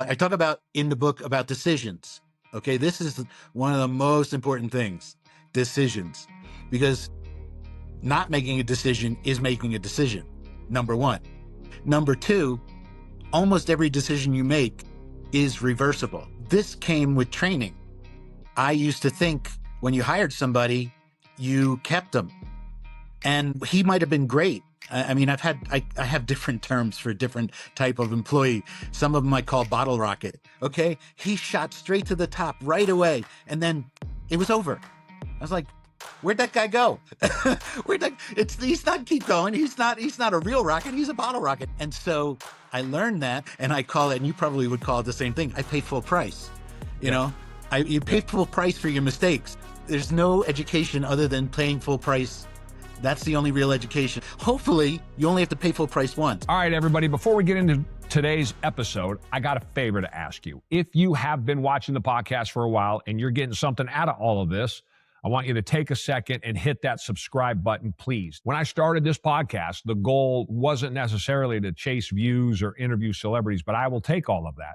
I talk about in the book about decisions. Okay, this is one of the most important things, decisions, because not making a decision is making a decision, number one. Number two, almost every decision you make is reversible. This came with training. I used to think when you hired somebody, you kept them. And he might have been great. I mean, I have different terms for different type of employee. Some of them I call bottle rocket. Okay. He shot straight to the top right away. And then it was over. I was like, where'd that guy go? He's not keep going. He's not a real rocket. He's a bottle rocket. And so I learned that, and I call it, and you probably would call it the same thing. I pay full price. You know, you pay full price for your mistakes. There's no education other than paying full price. That's the only real education. Hopefully, you only have to pay full price once. All right, everybody, before we get into today's episode, I got a favor to ask you. If you have been watching the podcast for a while and you're getting something out of all of this, I want you to take a second and hit that subscribe button, please. When I started this podcast, the goal wasn't necessarily to chase views or interview celebrities, but I will take all of that.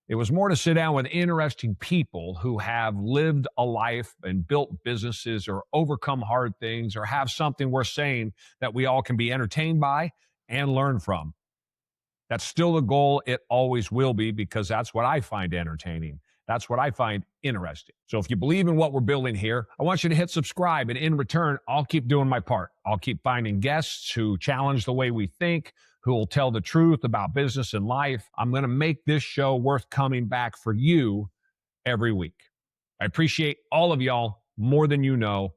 It was more to sit down with interesting people who have lived a life and built businesses or overcome hard things or have something worth saying that we all can be entertained by and learn from. That's still the goal. It always will be, because that's what I find entertaining. That's what I find interesting. So if you believe in what we're building here, I want you to hit subscribe. And in return, I'll keep doing my part. I'll keep finding guests who challenge the way we think, who will tell the truth about business and life. I'm going to make this show worth coming back for you every week. I appreciate all of y'all more than you know.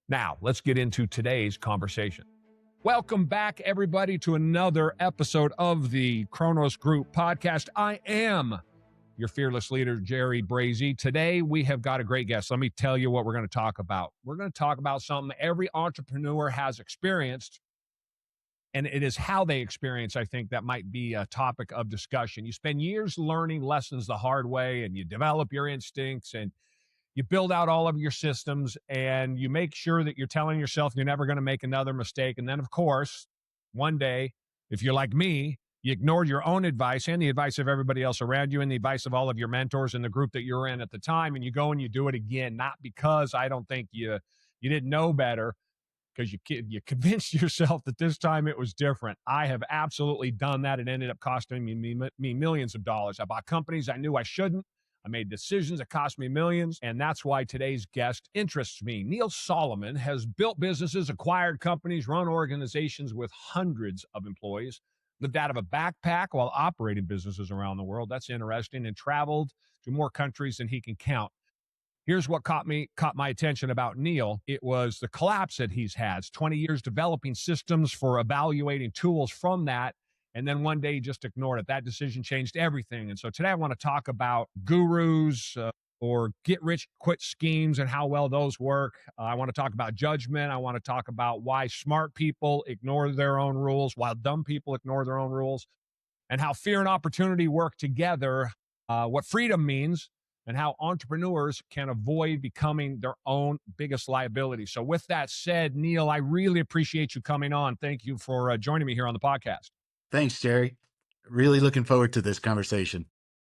Now, let's get into today's conversation. Welcome back, everybody, to another episode of the Kronos Group Podcast. I am your fearless leader, Jerry Brazie. Today, we have got a great guest. Let me tell you what we're going to talk about. We're going to talk about something every entrepreneur has experienced, and it is how they experience, I think, that might be a topic of discussion. You spend years learning lessons the hard way, and you develop your instincts, and you build out all of your systems, and you make sure that you're telling yourself you're never going to make another mistake. And then, of course, one day, if you're like me, you ignored your own advice and the advice of everybody else around you and the advice of all of your mentors in the group that you're in at the time, and you go and you do it again, not because I don't think you didn't know better, because you convinced yourself that this time it was different. I have absolutely done that. It ended up costing me millions of dollars. I bought companies I knew I shouldn't. I made decisions that cost me millions, and that's why today's guest interests me. Neil Solomon has built businesses, acquired companies, run organizations with hundreds of employees, lived out of a backpack while operating businesses around the world. That's interesting, and traveled to more countries than he can count. Here's what caught my attention about Neil. It was the collapse that he's had. It's 20 years developing systems for evaluating tools from that. And then one day he just ignored it. That decision changed everything. And so today I want to talk about gurus or get-rich-quit schemes and how well those work. I want to talk about judgment. I want to talk about why smart people ignore their own rules while dumb people ignore their own rules, and how fear and opportunity work together, what freedom means, and how entrepreneurs can avoid becoming their own biggest liability. So with that said, Neil, I really appreciate you coming on. Thank you for joining me here on the podcast. Thanks, Jerry. Really looking forward to this conversation.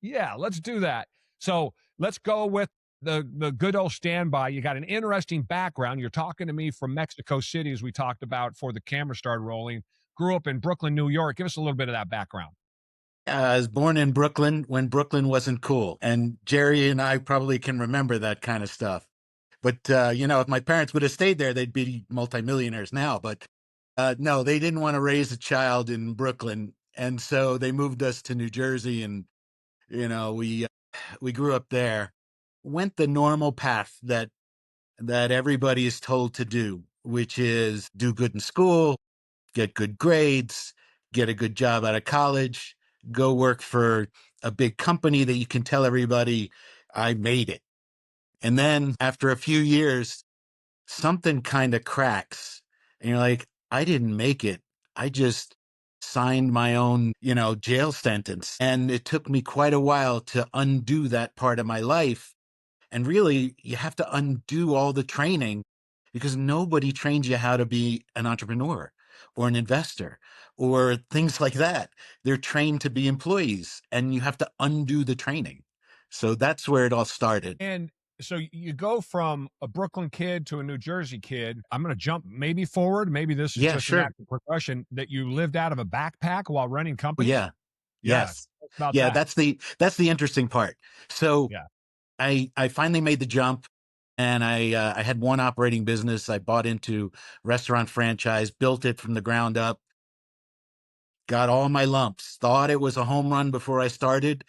Yeah, let's do that. So let's go with the good old standby. You got an interesting background. You're talking to me from Mexico City, as we talked about before the camera started rolling. Grew up in Brooklyn, New York. Give us a little bit of that background. I was born in Brooklyn when Brooklyn wasn't cool. And Jerry and I probably can remember that kind of stuff. But, if my parents would have stayed there, they'd be multimillionaires now. But no, they didn't want to raise a child in Brooklyn. And so they moved us to New Jersey. And, we grew up there, went the normal path that everybody is told to do, which is do good in school, get good grades, get a good job out of college, go work for a big company that you can tell everybody I made it. And then after a few years, something kind of cracks and you're like, I didn't make it. I just signed my own, jail sentence. And it took me quite a while to undo that part of my life. And really, you have to undo all the training because nobody trains you how to be an entrepreneur or an investor or things like that. They're trained to be employees, and you have to undo the training. So that's where it all started. And so you go from a Brooklyn kid to a New Jersey kid. I'm going to jump maybe forward. Maybe this is Yeah, just a sure. natural progression that you lived out of a backpack while running Well, companies. yeah. Yeah. Yes. Talk about Yeah, that. that's the interesting part. So Yeah. I finally made the jump, and I had one operating business. I bought into restaurant franchise, built it from the ground up, got all my lumps, thought it was a home run before I started.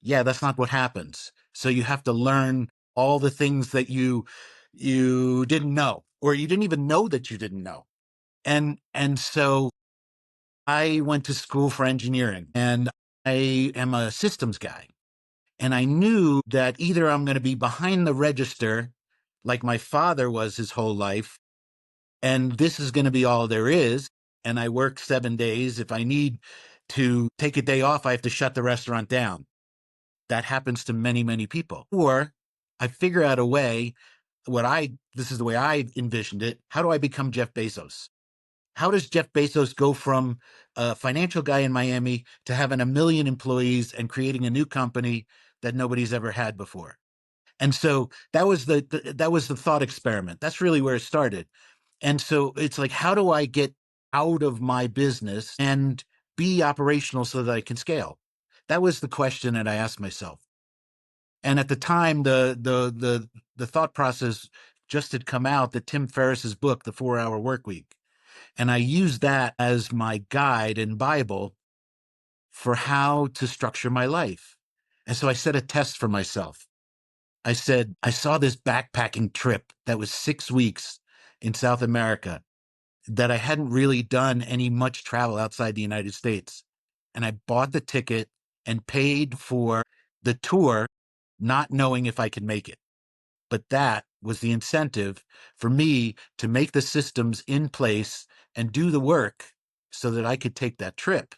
Yeah, that's not what happens. So you have to learn all the things that you didn't know, or you didn't even know that you didn't know. And so I went to school for engineering, and I am a systems guy. And I knew that either I'm going to be behind the register like my father was his whole life, and this is going to be all there is. And I work 7 days. If I need to take a day off, I have to shut the restaurant down. That happens to many, many people. Or I figure out a way, this is the way I envisioned it. How do I become Jeff Bezos? How does Jeff Bezos go from a financial guy in Miami to having 1 million employees and creating a new company that nobody's ever had before? And so that was that was the thought experiment. That's really where it started. And so it's like, how do I get out of my business and be operational so that I can scale? That was the question that I asked myself. And at the time, the thought process just had come out, that Tim Ferriss's book, The 4 Hour Work Week. And I used that as my guide and Bible for how to structure my life. And so I set a test for myself. I said, I saw this backpacking trip that was 6 weeks in South America, that I hadn't really done any much travel outside the United States. And I bought the ticket and paid for the tour, not knowing if I could make it. But that was the incentive for me to make the systems in place and do the work so that I could take that trip.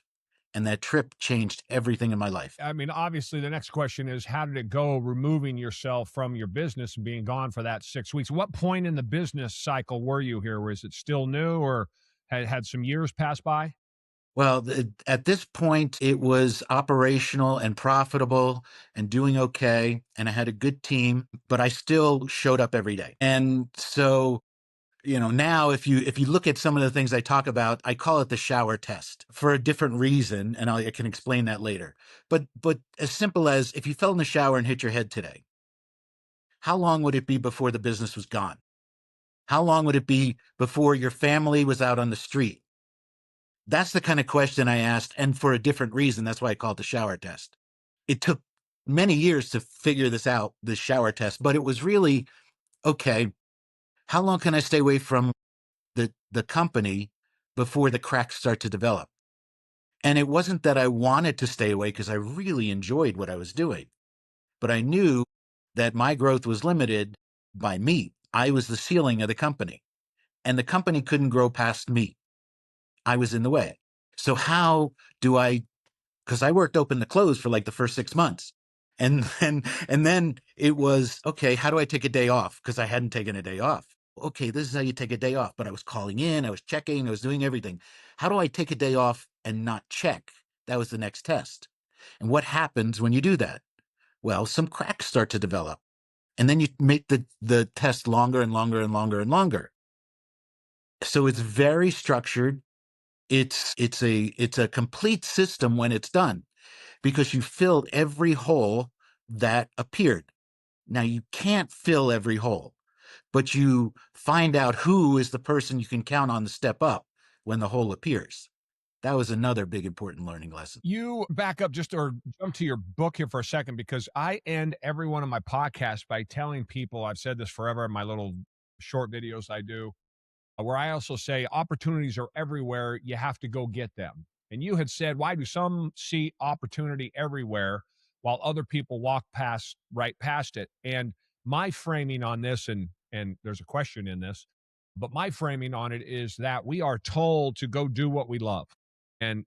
And that trip changed everything in my life. I mean, obviously, the next question is, how did it go removing yourself from your business and being gone for that 6 weeks? What point in the business cycle were you here? Was it still new, or had some years pass by? Well, at this point, it was operational and profitable and doing okay. And I had a good team, but I still showed up every day. And so, now if you look at some of the things I talk about, I call it the shower test for a different reason. And I can explain that later. But as simple as, if you fell in the shower and hit your head today, how long would it be before the business was gone? How long would it be before your family was out on the street? That's the kind of question I asked, and for a different reason. That's why I call it the shower test. It took many years to figure this out, the shower test, but it was really, okay, how long can I stay away from the company before the cracks start to develop? And it wasn't that I wanted to stay away, because I really enjoyed what I was doing, but I knew that my growth was limited by me. I was the ceiling of the company, and the company couldn't grow past me. I was in the way. So how do I, because I worked open to close for like the first 6 months. And then it was, okay, how do I take a day off? Because I hadn't taken a day off. Okay, this is how you take a day off. But I was calling in, I was checking, I was doing everything. How do I take a day off and not check? That was the next test. And what happens when you do that? Well, some cracks start to develop. And then you make the test longer and longer and longer and longer. So it's very structured. It's a complete system when it's done, because you filled every hole that appeared. Now, you can't fill every hole, but you find out who is the person you can count on to step up when the hole appears. That was another big important learning lesson. You back up just, or jump to your book here for a second, because I end every one of my podcasts by telling people, I've said this forever in my little short videos I do, where I also say opportunities are everywhere. You have to go get them. And you had said, why do some see opportunity everywhere while other people walk right past it? And my framing on this, and there's a question in this, but my framing on it is that we are told to go do what we love. And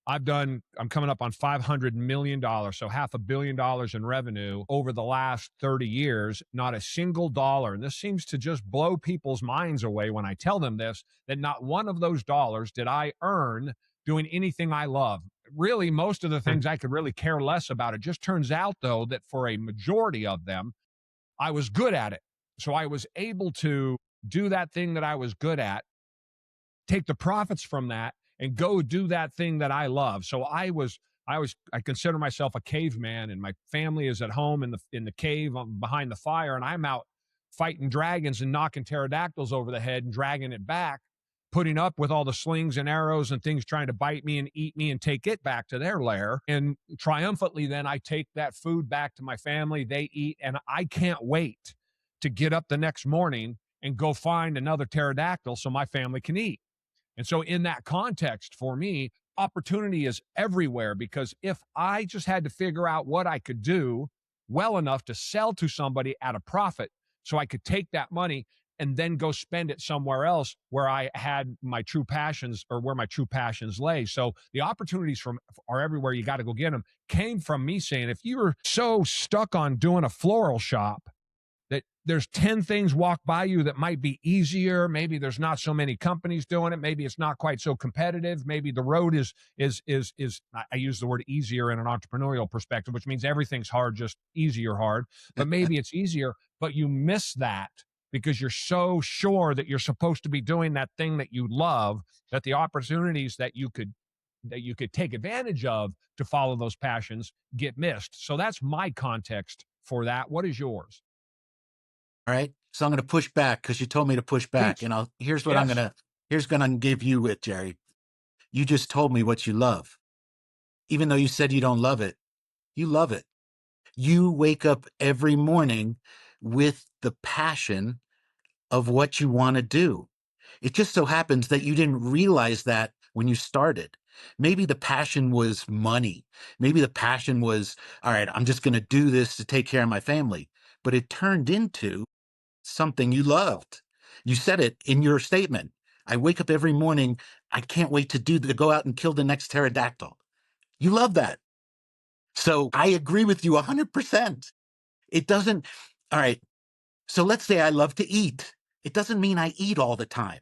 I'm coming up on $500 million, so $500 million in revenue over the last 30 years, not a single dollar. And this seems to just blow people's minds away when I tell them this, that not one of those dollars did I earn doing anything I love. Really, most of the things I could really care less about. It just turns out, though, that for a majority of them, I was good at it. So I was able to do that thing that I was good at, take the profits from that, and go do that thing that I love. So I consider myself a caveman, and my family is at home in the cave behind the fire, and I'm out fighting dragons and knocking pterodactyls over the head and dragging it back, putting up with all the slings and arrows and things trying to bite me and eat me and take it back to their lair. And triumphantly, then I take that food back to my family. They eat, and I can't wait to get up the next morning and go find another pterodactyl so my family can eat. And so, in that context, for me, opportunity is everywhere, because if I just had to figure out what I could do well enough to sell to somebody at a profit so I could take that money and then go spend it somewhere else where I had my true passions, or where my true passions lay. So the opportunities are everywhere. You got to go get them. Came from me saying, if you were so stuck on doing a floral shop that there's 10 things walk by you that might be easier. Maybe there's not so many companies doing it. Maybe it's not quite so competitive. Maybe the road is I use the word easier in an entrepreneurial perspective, which means everything's hard, just easier hard. But maybe it's easier, but you miss that because you're so sure that you're supposed to be doing that thing that you love, that the opportunities that you could take advantage of to follow those passions get missed. So that's my context for that. What is yours? All right. So I'm going to push back because you told me to push back. Please. And here's what here's going to give you it, Jerry. You just told me what you love. Even though you said you don't love it, you love it. You wake up every morning with the passion of what you want to do. It just so happens that you didn't realize that when you started. Maybe the passion was money. Maybe the passion was, all right, I'm just going to do this to take care of my family. But it turned into something you loved. You said it in your statement. I wake up every morning. I can't wait to go out and kill the next pterodactyl. You love that. So I agree with you 100%. It doesn't. All right. So let's say I love to eat. It doesn't mean I eat all the time,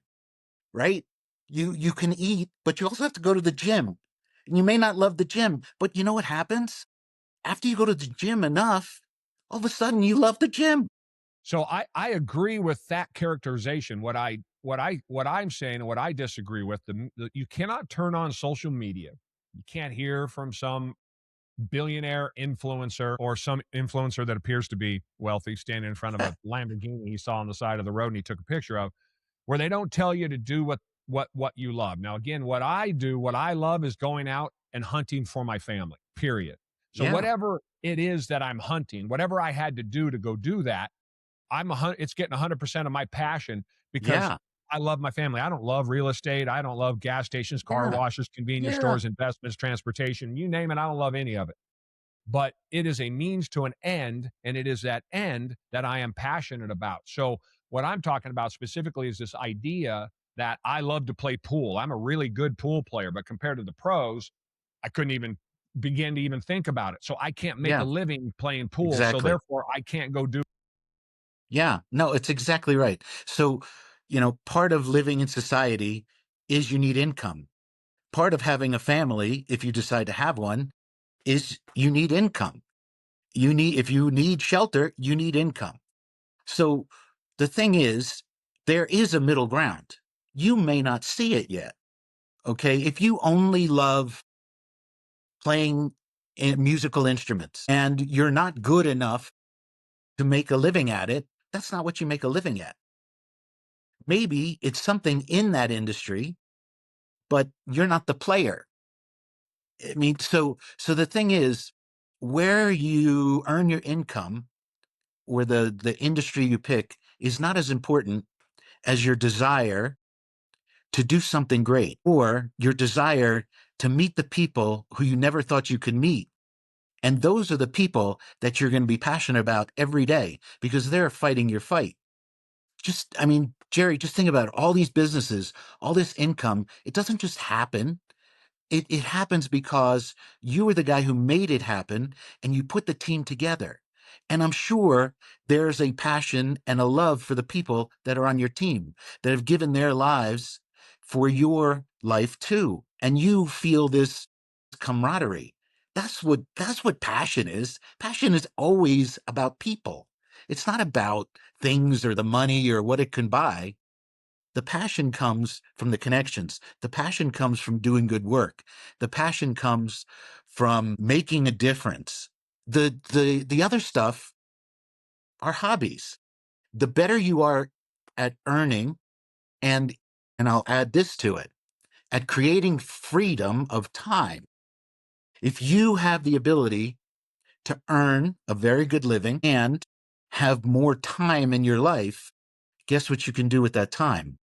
right? You can eat, but you also have to go to the gym. And you may not love the gym, but you know what happens? After you go to the gym enough, all of a sudden you love the gym. So I agree with that characterization. What I'm saying, and what I disagree with, you cannot turn on social media. You can't hear from some billionaire influencer or some influencer that appears to be wealthy standing in front of a Lamborghini he saw on the side of the road and he took a picture of, where they don't tell you to do what you love. Now, again, what I love is going out and hunting for my family, period. So whatever it is that I'm hunting, whatever I had to do to go do that, it's getting 100% of my passion because I love my family. I don't love real estate. I don't love gas stations, car washes, convenience stores, investments, transportation, you name it. I don't love any of it. But it is a means to an end, and it is that end that I am passionate about. So what I'm talking about specifically is this idea that I love to play pool. I'm a really good pool player, but compared to the pros, I couldn't even begin to even think about it. So I can't make a living playing pool. Exactly. So therefore I can't go do. Yeah, no, it's exactly right. So, part of living in society is you need income. Part of having a family, if you decide to have one, is you need income. If you need shelter, you need income. So the thing is, there is a middle ground. You may not see it yet. Okay. If you only love playing musical instruments and you're not good enough to make a living at it, that's not what you make a living at. Maybe it's something in that industry, but you're not the player. I mean, so the thing is, where you earn your income or the industry you pick is not as important as your desire to do something great or your desire to meet the people who you never thought you could meet. And those are the people that you're going to be passionate about every day because they're fighting your fight. Jerry, just think about it. All these businesses, all this income, it doesn't just happen. It happens because you were the guy who made it happen and you put the team together. And I'm sure there's a passion and a love for the people that are on your team that have given their lives for your life too. and you feel this camaraderie. That's what passion is. Passion is always about people. It's not about things or the money or what it can buy. The passion comes from the connections. The passion comes from doing good work. The passion comes from making a difference. The other stuff are hobbies. The better you are at earning, and I'll add this to it, at creating freedom of time. If you have the ability to earn a very good living and have more time in your life, guess what you can do with that time?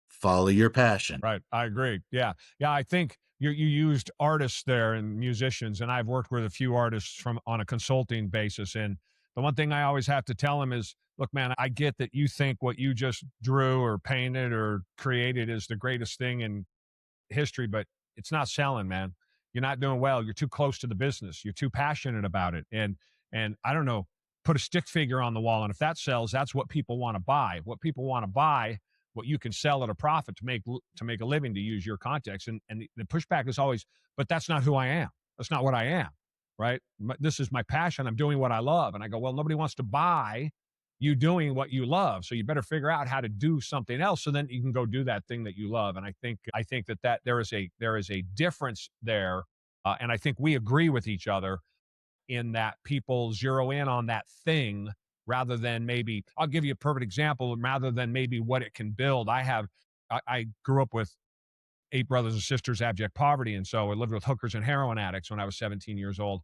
Follow your passion. Right. I agree. Yeah. Yeah. I think you used artists there and musicians, and I've worked with a few artists from on a consulting basis. And the one thing I always have to tell them is, look, man, I get that you think what you just drew or painted or created is the greatest thing in history, but it's not selling, man. You're not doing well. You're too close to the business. You're too passionate about it. And I don't know, put a stick figure on the wall. And if that sells, that's what people want to buy. What people want to buy, what you can sell at a profit to make a living, to use your context. And the pushback is always, but that's not who I am. That's not what I am. Right. This is my passion. I'm doing what I love. And I go, well, nobody wants to buy you doing what you love. So you better figure out how to do something else so then you can go do that thing that you love. And I think that there is a difference there. And I think we agree with each other in that people zero in on that thing rather than maybe, I'll give you a perfect example, rather than maybe what it can build. I grew up with 8 brothers and sisters, abject poverty. And so I lived with hookers and heroin addicts when I was 17 years old.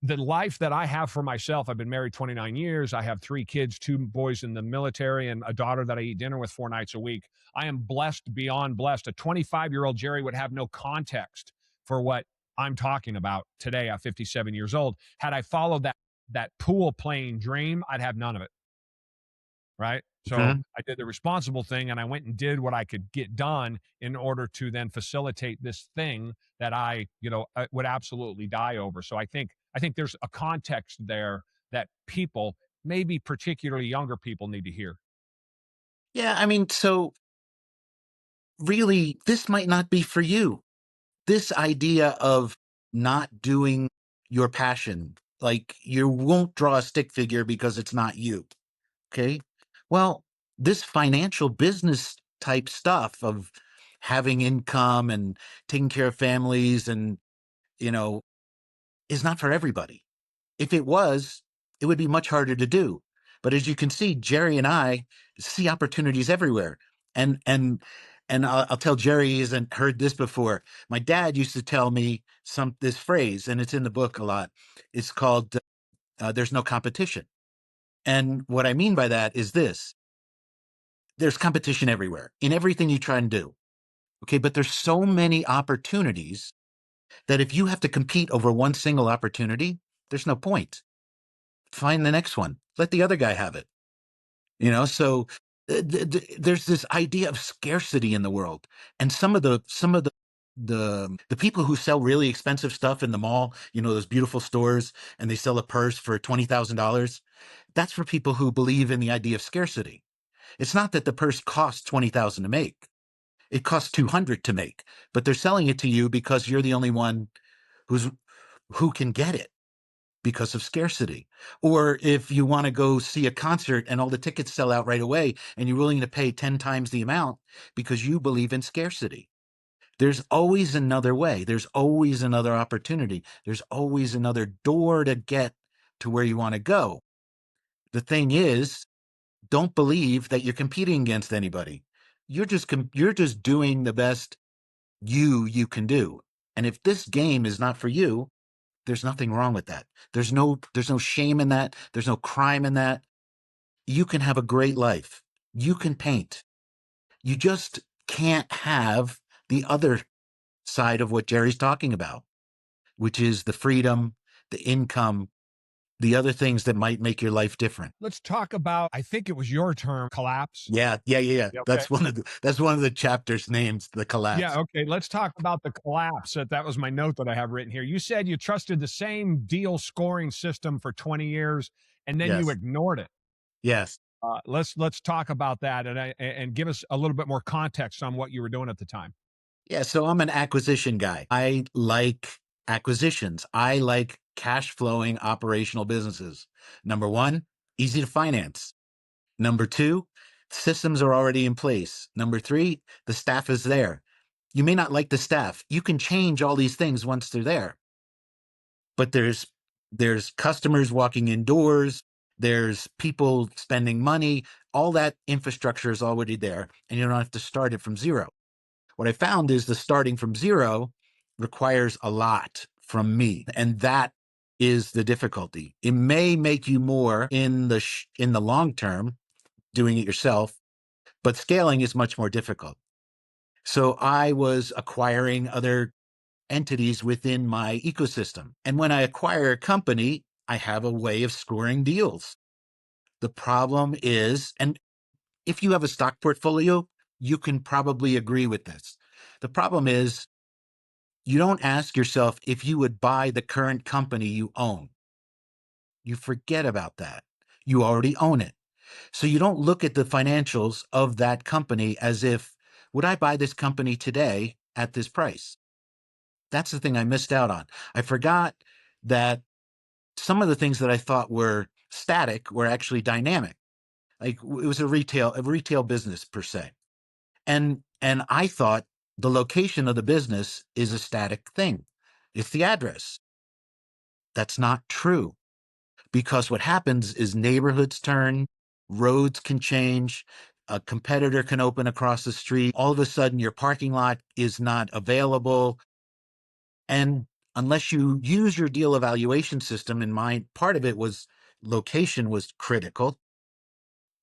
The life that I have for myself, I've been married 29 years. I have 3 kids, 2 boys in the military, and a daughter that I eat dinner with 4 nights a week. I am blessed beyond blessed. A 25-year-old Jerry would have no context for what I'm talking about today at 57 years old. Had I followed that pool playing dream, I'd have none of it. Right. So Mhm. I did the responsible thing and I went and did what I could get done in order to then facilitate this thing that I would absolutely die over. So I think there's a context there that people, maybe particularly younger people, need to hear. Yeah, I mean, so really, this might not be for you. This idea of not doing your passion, like you won't draw a stick figure because it's not you. Okay. Well, this financial business type stuff of having income and taking care of families and, you know, is not for everybody. If it was, it would be much harder to do. But as you can see, Jerry and I see opportunities everywhere. And I'll tell Jerry he hasn't heard this before. My dad used to tell me this phrase, and it's in the book a lot. It's called "There's no competition." And what I mean by that is this: there's competition everywhere in everything you try and do. Okay, but there's so many opportunities that if you have to compete over one single opportunity, there's no point. Find the next one. Let the other guy have it. So there's this idea of scarcity in the world, and some of the people who sell really expensive stuff in the mall, those beautiful stores, and they sell a purse for $20,000. That's for people who believe in the idea of scarcity. It's not that the purse costs 20,000 to make; it costs 200 to make, but they're selling it to you because you're the only one who's who can get it because of scarcity. Or if you want to go see a concert and all the tickets sell out right away and you're willing to pay 10 times the amount because you believe in scarcity. There's always another way. There's always another opportunity. There's always another door to get to where you want to go. The thing is, don't believe that you're competing against anybody. You're just doing the best you can do. And if this game is not for you, there's nothing wrong with that. There's no shame in that. There's no crime in that. You can have a great life. You can paint. You just can't have the other side of what Jerry's talking about, which is the freedom, the income, the other things that might make your life different. Let's talk about, I think it was your term, collapse. Yeah. Yeah, okay. That's one of the chapters names, the collapse. Yeah, okay. Let's talk about the collapse. That was my note that I have written here. You said you trusted the same deal scoring system for 20 years and then you Yes. ignored it. Yes. Let's talk about that and give us a little bit more context on what you were doing at the time. Yeah, so I'm an acquisition guy. I like acquisitions. I like cash flowing operational businesses. Number one, easy to finance. Number two, systems are already in place. Number three, the staff is there. You may not like the staff. You can change all these things once they're there. But there's customers walking indoors, there's people spending money, all that infrastructure is already there, and you don't have to start it from zero. What I found is the starting from zero requires a lot from me, and that is the difficulty. It may make you more in the long term doing it yourself, but scaling is much more difficult. So I was acquiring other entities within my ecosystem. And when I acquire a company, I have a way of scoring deals. The problem is, and if you have a stock portfolio, you can probably agree with this. The problem is, you don't ask yourself if you would buy the current company you own. You forget about that. You already own it. So you don't look at the financials of that company as if, would I buy this company today at this price? That's the thing I missed out on. I forgot that some of the things that I thought were static were actually dynamic. Like it was a retail business per se. And I thought the location of the business is a static thing. It's the address. That's not true, because what happens is neighborhoods turn, roads can change, a competitor can open across the street. All of a sudden your parking lot is not available. And unless you use your deal evaluation system, and my part of it was location was critical,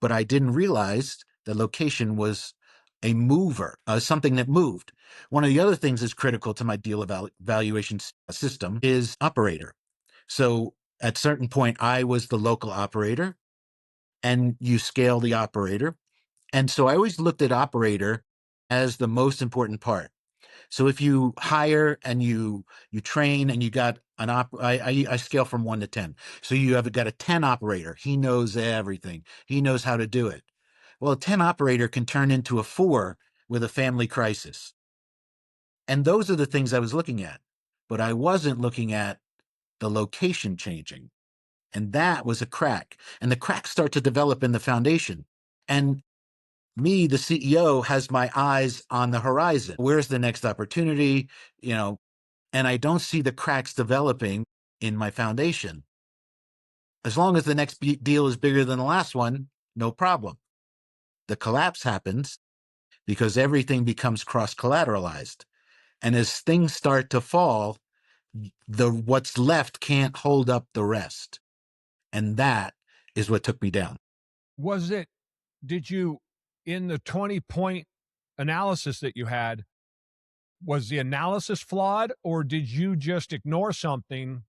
but I didn't realize that location was a mover, something that moved. One of the other things that's critical to my deal evaluation system is operator. So at certain point, I was the local operator, and you scale the operator. And so I always looked at operator as the most important part. So if you hire and you train and you got I scale from 1 to 10. So you have got a 10 operator. He knows everything. He knows how to do it. Well, a 10 operator can turn into a 4 with a family crisis. And those are the things I was looking at. But I wasn't looking at the location changing. And that was a crack. And the cracks start to develop in the foundation. And me, the CEO, has my eyes on the horizon. Where's the next opportunity? And I don't see the cracks developing in my foundation. As long as the next deal is bigger than the last one, no problem. The collapse happens because everything becomes cross-collateralized. And as things start to fall, what's left can't hold up the rest. And that is what took me down. Did you, in the 20-point analysis that you had, was the analysis flawed, or did you just ignore something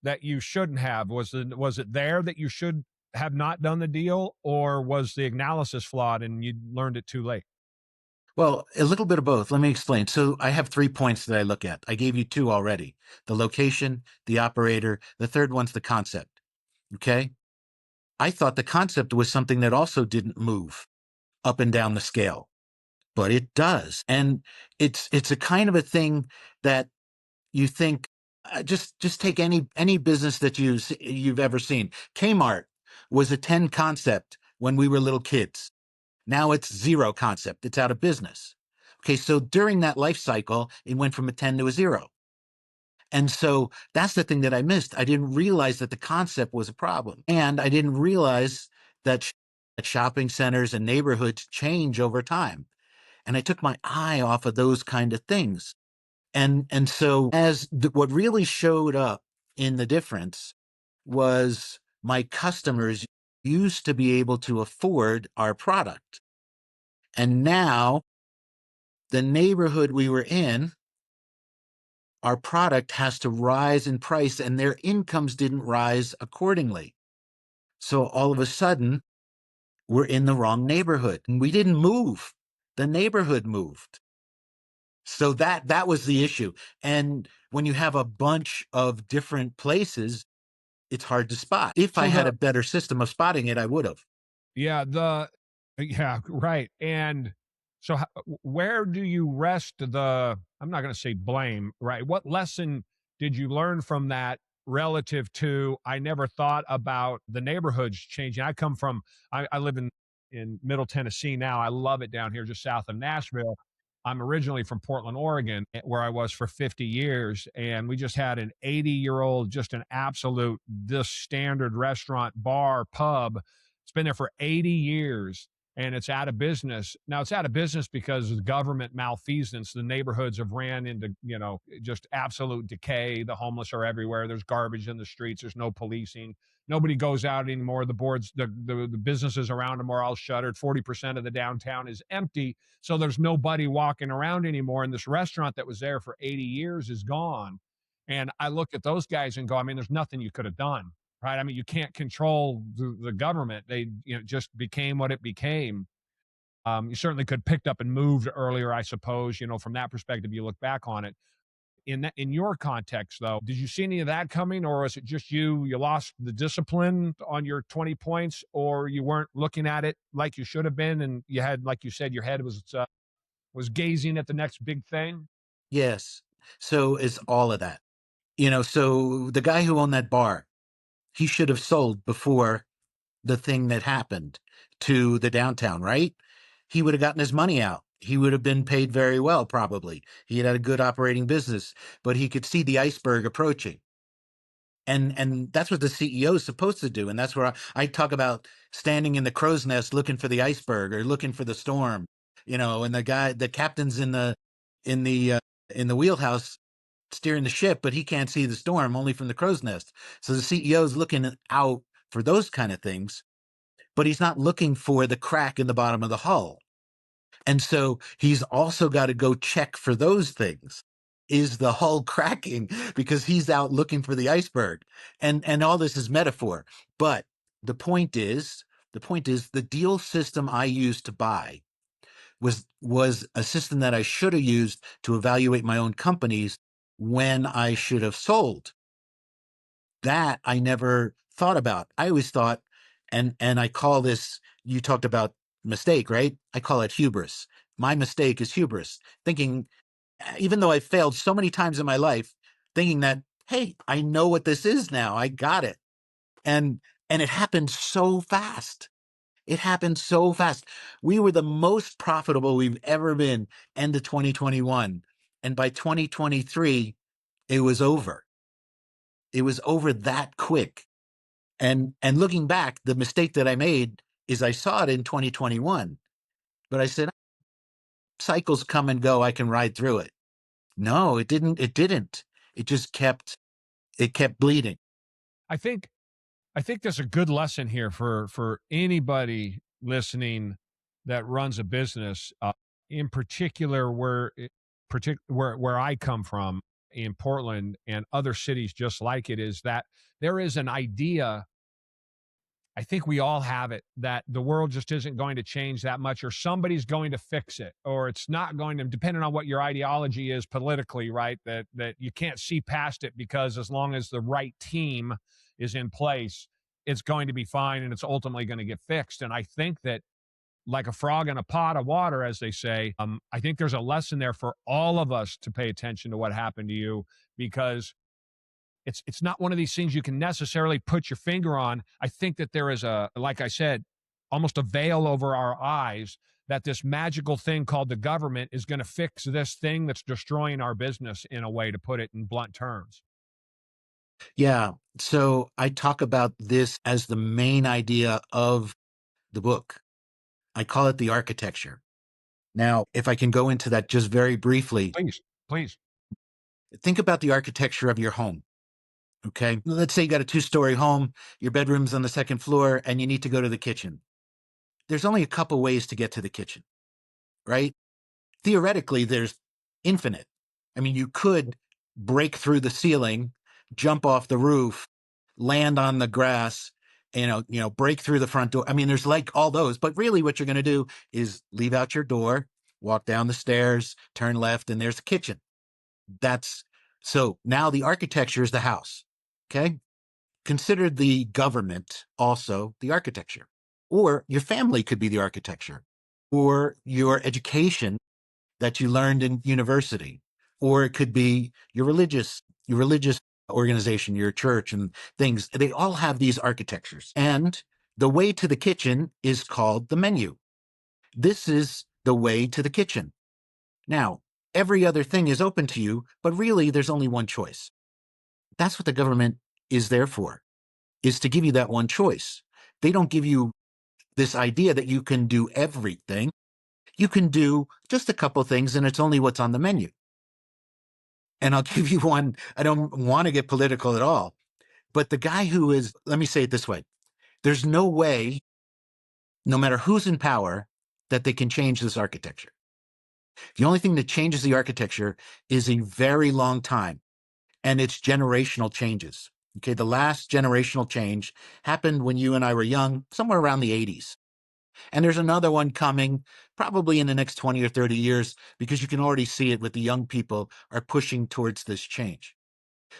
that you shouldn't have? Was it there that you should have not done the deal, or was the analysis flawed and you learned it too late? Well, a little bit of both. Let me explain. So I have 3 points that I look at. I gave you 2 already: the location, the operator. The third one's the concept. Okay. I thought the concept was something that also didn't move up and down the scale, but it does. And it's a kind of a thing that you think, just take any business that you've ever seen. Kmart was a 10 concept when we were little kids. Now it's 0 concept. It's out of business. Okay, so during that life cycle, it went from a 10 to a 0. And so that's the thing that I missed. I didn't realize that the concept was a problem. And I didn't realize that shopping centers and neighborhoods change over time. And I took my eye off of those kind of things. And so what really showed up in the difference was my customers used to be able to afford our product. And now the neighborhood we were in, our product has to rise in price, and their incomes didn't rise accordingly. So all of a sudden, we're in the wrong neighborhood, and we didn't move. The neighborhood moved. So that was the issue. And when you have a bunch of different places, it's hard to spot. If I had a better system of spotting it, I would have. Yeah, right. And So where do you rest the, I'm not going to say blame, right? What lesson did you learn from that relative to, I never thought about the neighborhoods changing? I come from, I live in Middle Tennessee now. I love it down here just south of Nashville. I'm originally from Portland, Oregon, where I was for 50 years. And we just had an 80-year-old, just an absolute, this standard restaurant, bar, pub. It's been there for 80 years and it's out of business. Now it's out of business because of government malfeasance. The neighborhoods have ran into, just absolute decay. The homeless are everywhere. There's garbage in the streets. There's no policing. Nobody goes out anymore. The boards, the businesses around them are all shuttered. 40% of the downtown is empty. So there's nobody walking around anymore. And this restaurant that was there for 80 years is gone. And I look at those guys and go, I mean, there's nothing you could have done, right? I mean, you can't control the government. They, just became what it became. You certainly could picked up and moved earlier, I suppose. From that perspective, you look back on it. In your context, though, did you see any of that coming, or was it just you lost the discipline on your 20 points, or you weren't looking at it like you should have been, and you had, like you said, your head was gazing at the next big thing? Yes. So it's all of that. So the guy who owned that bar, he should have sold before the thing that happened to the downtown, right? He would have gotten his money out. He would have been paid very well, probably. He had a good operating business, but he could see the iceberg approaching. And that's what the CEO is supposed to do. And that's where I talk about standing in the crow's nest looking for the iceberg or looking for the storm, and the captain's in the wheelhouse steering the ship, but he can't see the storm only from the crow's nest. So the CEO is looking out for those kind of things, but he's not looking for the crack in the bottom of the hull. And so he's also got to go check for those things. Is the hull cracking? Because he's out looking for the iceberg. And all this is metaphor. But the point is the deal system I used to buy was a system that I should have used to evaluate my own companies when I should have sold. That I never thought about. I always thought, and I call this, you talked about mistake, right? I call it hubris. My mistake is hubris, thinking, even though I failed so many times in my life, thinking that, hey, I know what this is now. I got it. And it happened so fast. It happened so fast. We were the most profitable we've ever been end of 2021. And by 2023, it was over. It was over that quick. And looking back, the mistake that I made is I saw it in 2021, but I said, cycles come and go. I can ride through it. No, it didn't. It didn't. It just kept bleeding. I think there's a good lesson here for anybody listening that runs a business, in particular where I come from in Portland and other cities just like it, is that there is an idea. I think we all have it, that the world just isn't going to change that much, or somebody's going to fix it, or it's not going to, depending on what your ideology is politically, right? That you can't see past it, because as long as the right team is in place, it's going to be fine and it's ultimately going to get fixed. And I think that, like a frog in a pot of water, as they say, I think there's a lesson there for all of us to pay attention to what happened to you, because it's not one of these things you can necessarily put your finger on. I think that there is like I said, almost a veil over our eyes, that this magical thing called the government is going to fix this thing that's destroying our business, in a way, to put it in blunt terms. Yeah. So I talk about this as the main idea of the book. I call it the architecture. Now, if I can go into that just very briefly. Please. Think about the architecture of your home. Okay. Let's say you got a 2-story home, your bedroom's on the second floor, and you need to go to the kitchen. There's only a couple ways to get to the kitchen, right? Theoretically, there's infinite. I mean, you could break through the ceiling, jump off the roof, land on the grass, break through the front door. I mean, there's like all those, but really what you're going to do is leave out your door, walk down the stairs, turn left, and there's the kitchen. So now the architecture is the house. Okay. Consider the government also the architecture, or your family could be the architecture. or your education that you learned in university, or it could be your religious organization, your church and things. They all have these architectures. And the way to the kitchen is called the menu. This is the way to the kitchen. Now, every other thing is open to you, but really there's only one choice. That's what the government is there for, is to give you that one choice. They don't give you this idea that you can do everything. You can do just a couple things, and it's only what's on the menu. And I'll give you one. I don't want to get political at all, but the guy who is, let me say it this way. There's no way, no matter who's in power, that they can change this architecture. The only thing that changes the architecture is a very long time, and it's generational changes. Okay, the last generational change happened when you and I were young, somewhere around the 80s. And there's another one coming probably in the next 20 or 30 years, because you can already see it with the young people are pushing towards this change.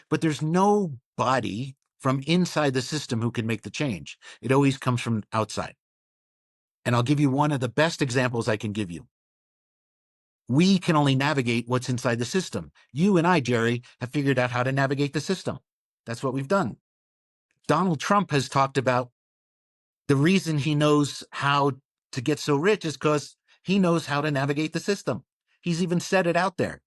But there's nobody from inside the system who can make the change. It always comes from outside. And I'll give you one of the best examples I can give you. We can only navigate what's inside the system. You and I, Jerry, have figured out how to navigate the system. That's what we've done. Donald Trump has talked about the reason he knows how to get so rich is because he knows how to navigate the system. He's even said it out there.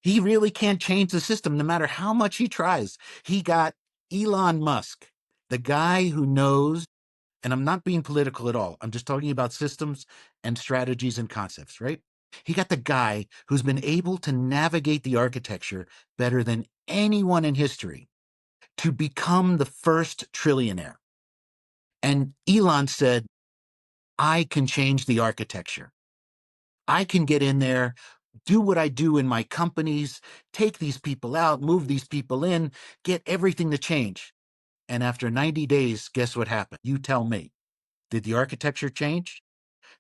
He really can't change the system no matter how much he tries. He got Elon Musk, the guy who knows, and I'm not being political at all. I'm just talking about systems and strategies and concepts, right? He got the guy who's been able to navigate the architecture better than anyone in history to become the first trillionaire. And Elon said, I can change the architecture. I can get in there, do what I do in my companies, take these people out, move these people in, get everything to change. And after 90 days, guess what happened? You tell me. Did the architecture change?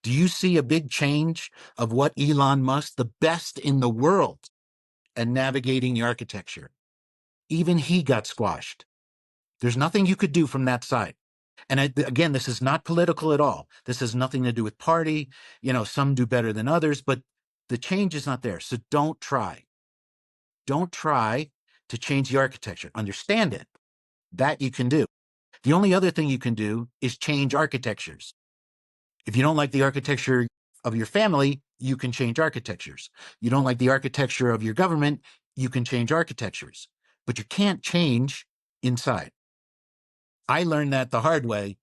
Do you see a big change of what Elon Musk, the best in the world at navigating the architecture? Even he got squashed. There's nothing you could do from that side. And again, this is not political at all. This has nothing to do with party. Some do better than others, but the change is not there. So don't try. Don't try to change the architecture. Understand it. That you can do. The only other thing you can do is change architectures. If you don't like the architecture of your family, you can change architectures. You don't like the architecture of your government, you can change architectures. But you can't change inside. I learned that the hard way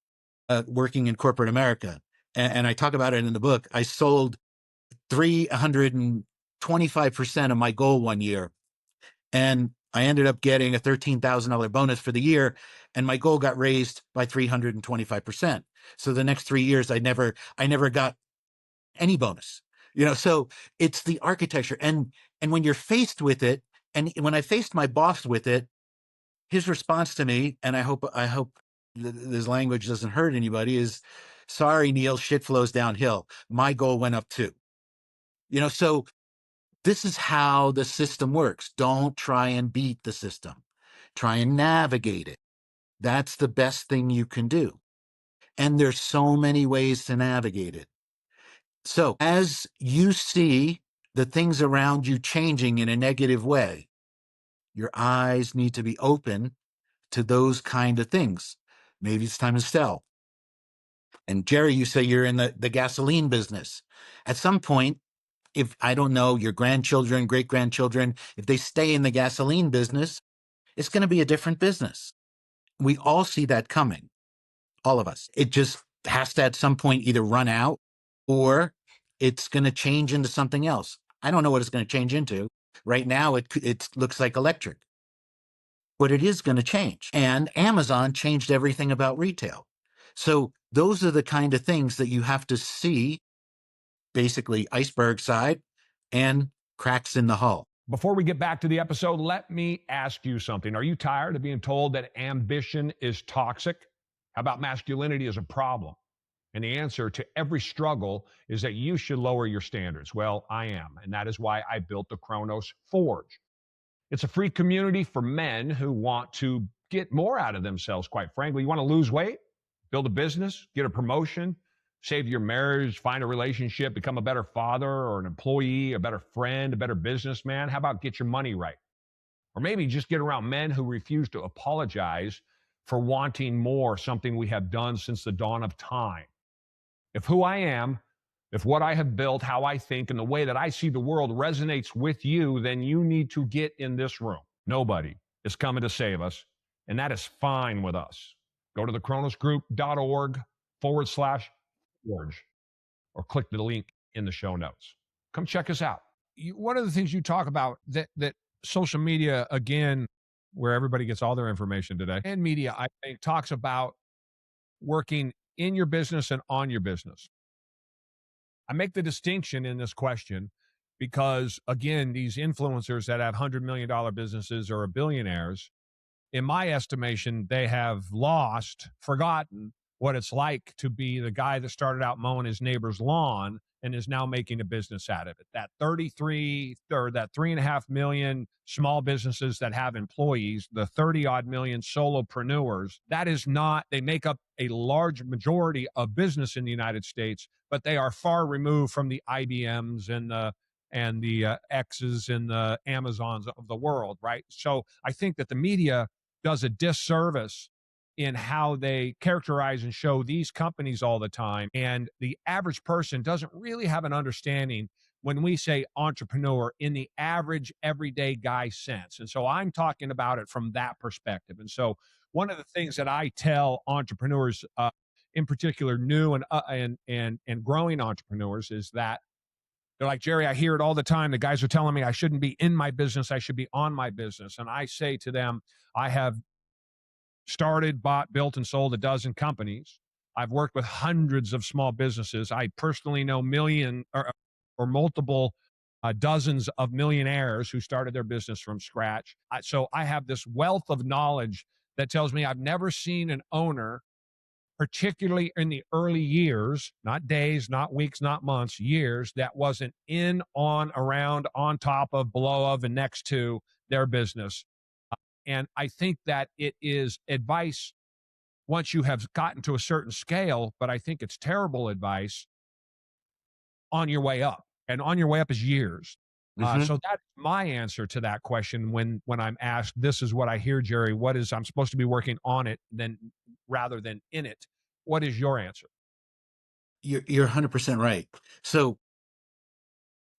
working in corporate America. And I talk about it in the book. I sold 325% of my goal one year. And I ended up getting a $13,000 bonus for the year. And my goal got raised by 325%. So the next 3 years, I never got any bonus. So it's the architecture. And when you're faced with it, and when I faced my boss with it, his response to me, and I hope this language doesn't hurt anybody, is, sorry, Neil, shit flows downhill. My goal went up too. So this is how the system works. Don't try and beat the system. Try and navigate it. That's the best thing you can do. And there's so many ways to navigate it. So as you see the things around you changing in a negative way, your eyes need to be open to those kind of things. Maybe it's time to sell. And Jerry, you say you're in the gasoline business. At some point, if, I don't know, your grandchildren, great-grandchildren, if they stay in the gasoline business, it's going to be a different business. We all see that coming, all of us. It just has to at some point either run out or it's going to change into something else. I don't know what it's going to change into. Right now, it looks like electric, but it is going to change. And Amazon changed everything about retail. So those are the kind of things that you have to see, basically iceberg side and cracks in the hull. Before we get back to the episode, let me ask you something. Are you tired of being told that ambition is toxic? How about masculinity is a problem? And the answer to every struggle is that you should lower your standards. Well, I am, and that is why I built the Kronos Forge. It's a free community for men who want to get more out of themselves, quite frankly. You want to lose weight, build a business, get a promotion, save your marriage, find a relationship, become a better father or an employee, a better friend, a better businessman? How about get your money right? Or maybe just get around men who refuse to apologize for wanting more, something we have done since the dawn of time. If who I am, if what I have built, how I think, and the way that I see the world resonates with you, then you need to get in this room. Nobody is coming to save us, and that is fine with us. Go to thekronosgroup.org/forge or click the link in the show notes. Come check us out. One of the things you talk about that social media, again, where everybody gets all their information today, and media, I think, talks about working in your business and on your business. I make the distinction in this question because, again, these influencers that have $100 million businesses or are billionaires, in my estimation, they have forgotten what it's like to be the guy that started out mowing his neighbor's lawn and is now making a business out of it. That 3.5 million small businesses that have employees, the 30 odd million solopreneurs, that is not, they make up a large majority of business in the United States, but they are far removed from the IBMs and the X's and the Amazons of the world, right? So I think that the media does a disservice in how they characterize and show these companies all the time. And the average person doesn't really have an understanding when we say entrepreneur in the average everyday guy sense. And so I'm talking about it from that perspective. And so one of the things that I tell entrepreneurs, in particular new and growing entrepreneurs, is that they're like, Jerry, I hear it all the time. The guys are telling me I shouldn't be in my business. I should be on my business. And I say to them, I have started, bought, built, and sold a dozen companies. I've worked with hundreds of small businesses. I personally know or multiple dozens of millionaires who started their business from scratch. So I have this wealth of knowledge that tells me I've never seen an owner, particularly in the early years, not days, not weeks, not months, years, that wasn't in, on, around, on top of, below of, and next to their business. And I think that it is advice once you have gotten to a certain scale, but I think it's terrible advice on your way up. And on your way up is years. So that's my answer to that question when I'm asked, this is what I hear, Jerry, I'm supposed to be working on it rather than in it. What is your answer? You're 100% right. So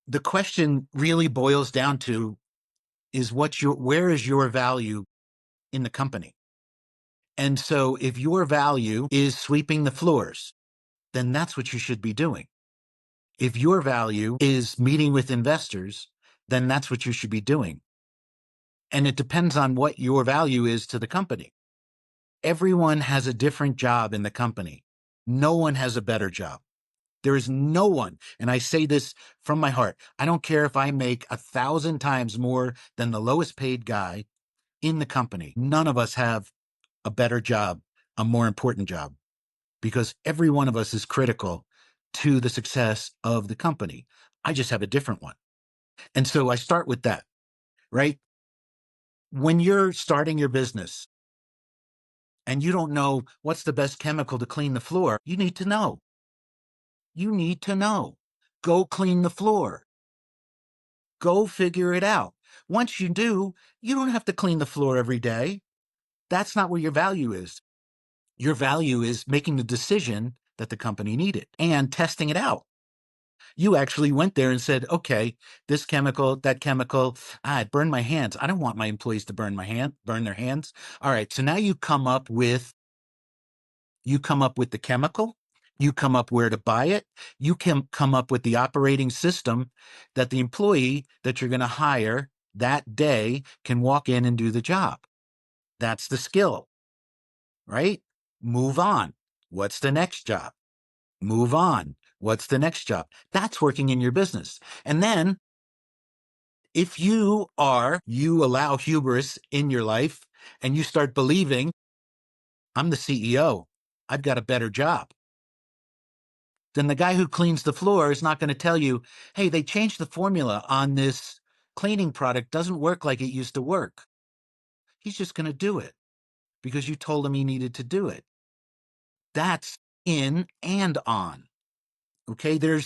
the question really boils down to is where is your value in the company? And so if your value is sweeping the floors, then that's what you should be doing. If your value is meeting with investors, then that's what you should be doing. And it depends on what your value is to the company. Everyone has a different job in the company. No one has a better job. There is no one, and I say this from my heart, I don't care if I make 1,000 times more than the lowest paid guy in the company. None of us have a better job, a more important job, because every one of us is critical to the success of the company. I just have a different one. And so I start with that, right? When you're starting your business and you don't know what's the best chemical to clean the floor, you need to know. You need to know. Go clean the floor. Go figure it out. Once you do, you don't have to clean the floor every day. That's not where your value is. Your value is making the decision that the company needed and testing it out. You actually went there and said, okay, this chemical, that chemical, it burned my hands. I don't want my employees to burn their hands. All right. So now you come up with the chemical, you come up where to buy it, you can come up with the operating system that the employee that you're going to hire that day can walk in and do the job. That's the skill, right? Move on. What's the next job? Move on. What's the next job? That's working in your business. And then if you allow hubris in your life and you start believing, I'm the CEO, I've got a better job, then the guy who cleans the floor is not going to tell you, hey, they changed the formula on this cleaning product, doesn't work like it used to work. He's just going to do it because you told him he needed to do it. That's in and on. Okay. There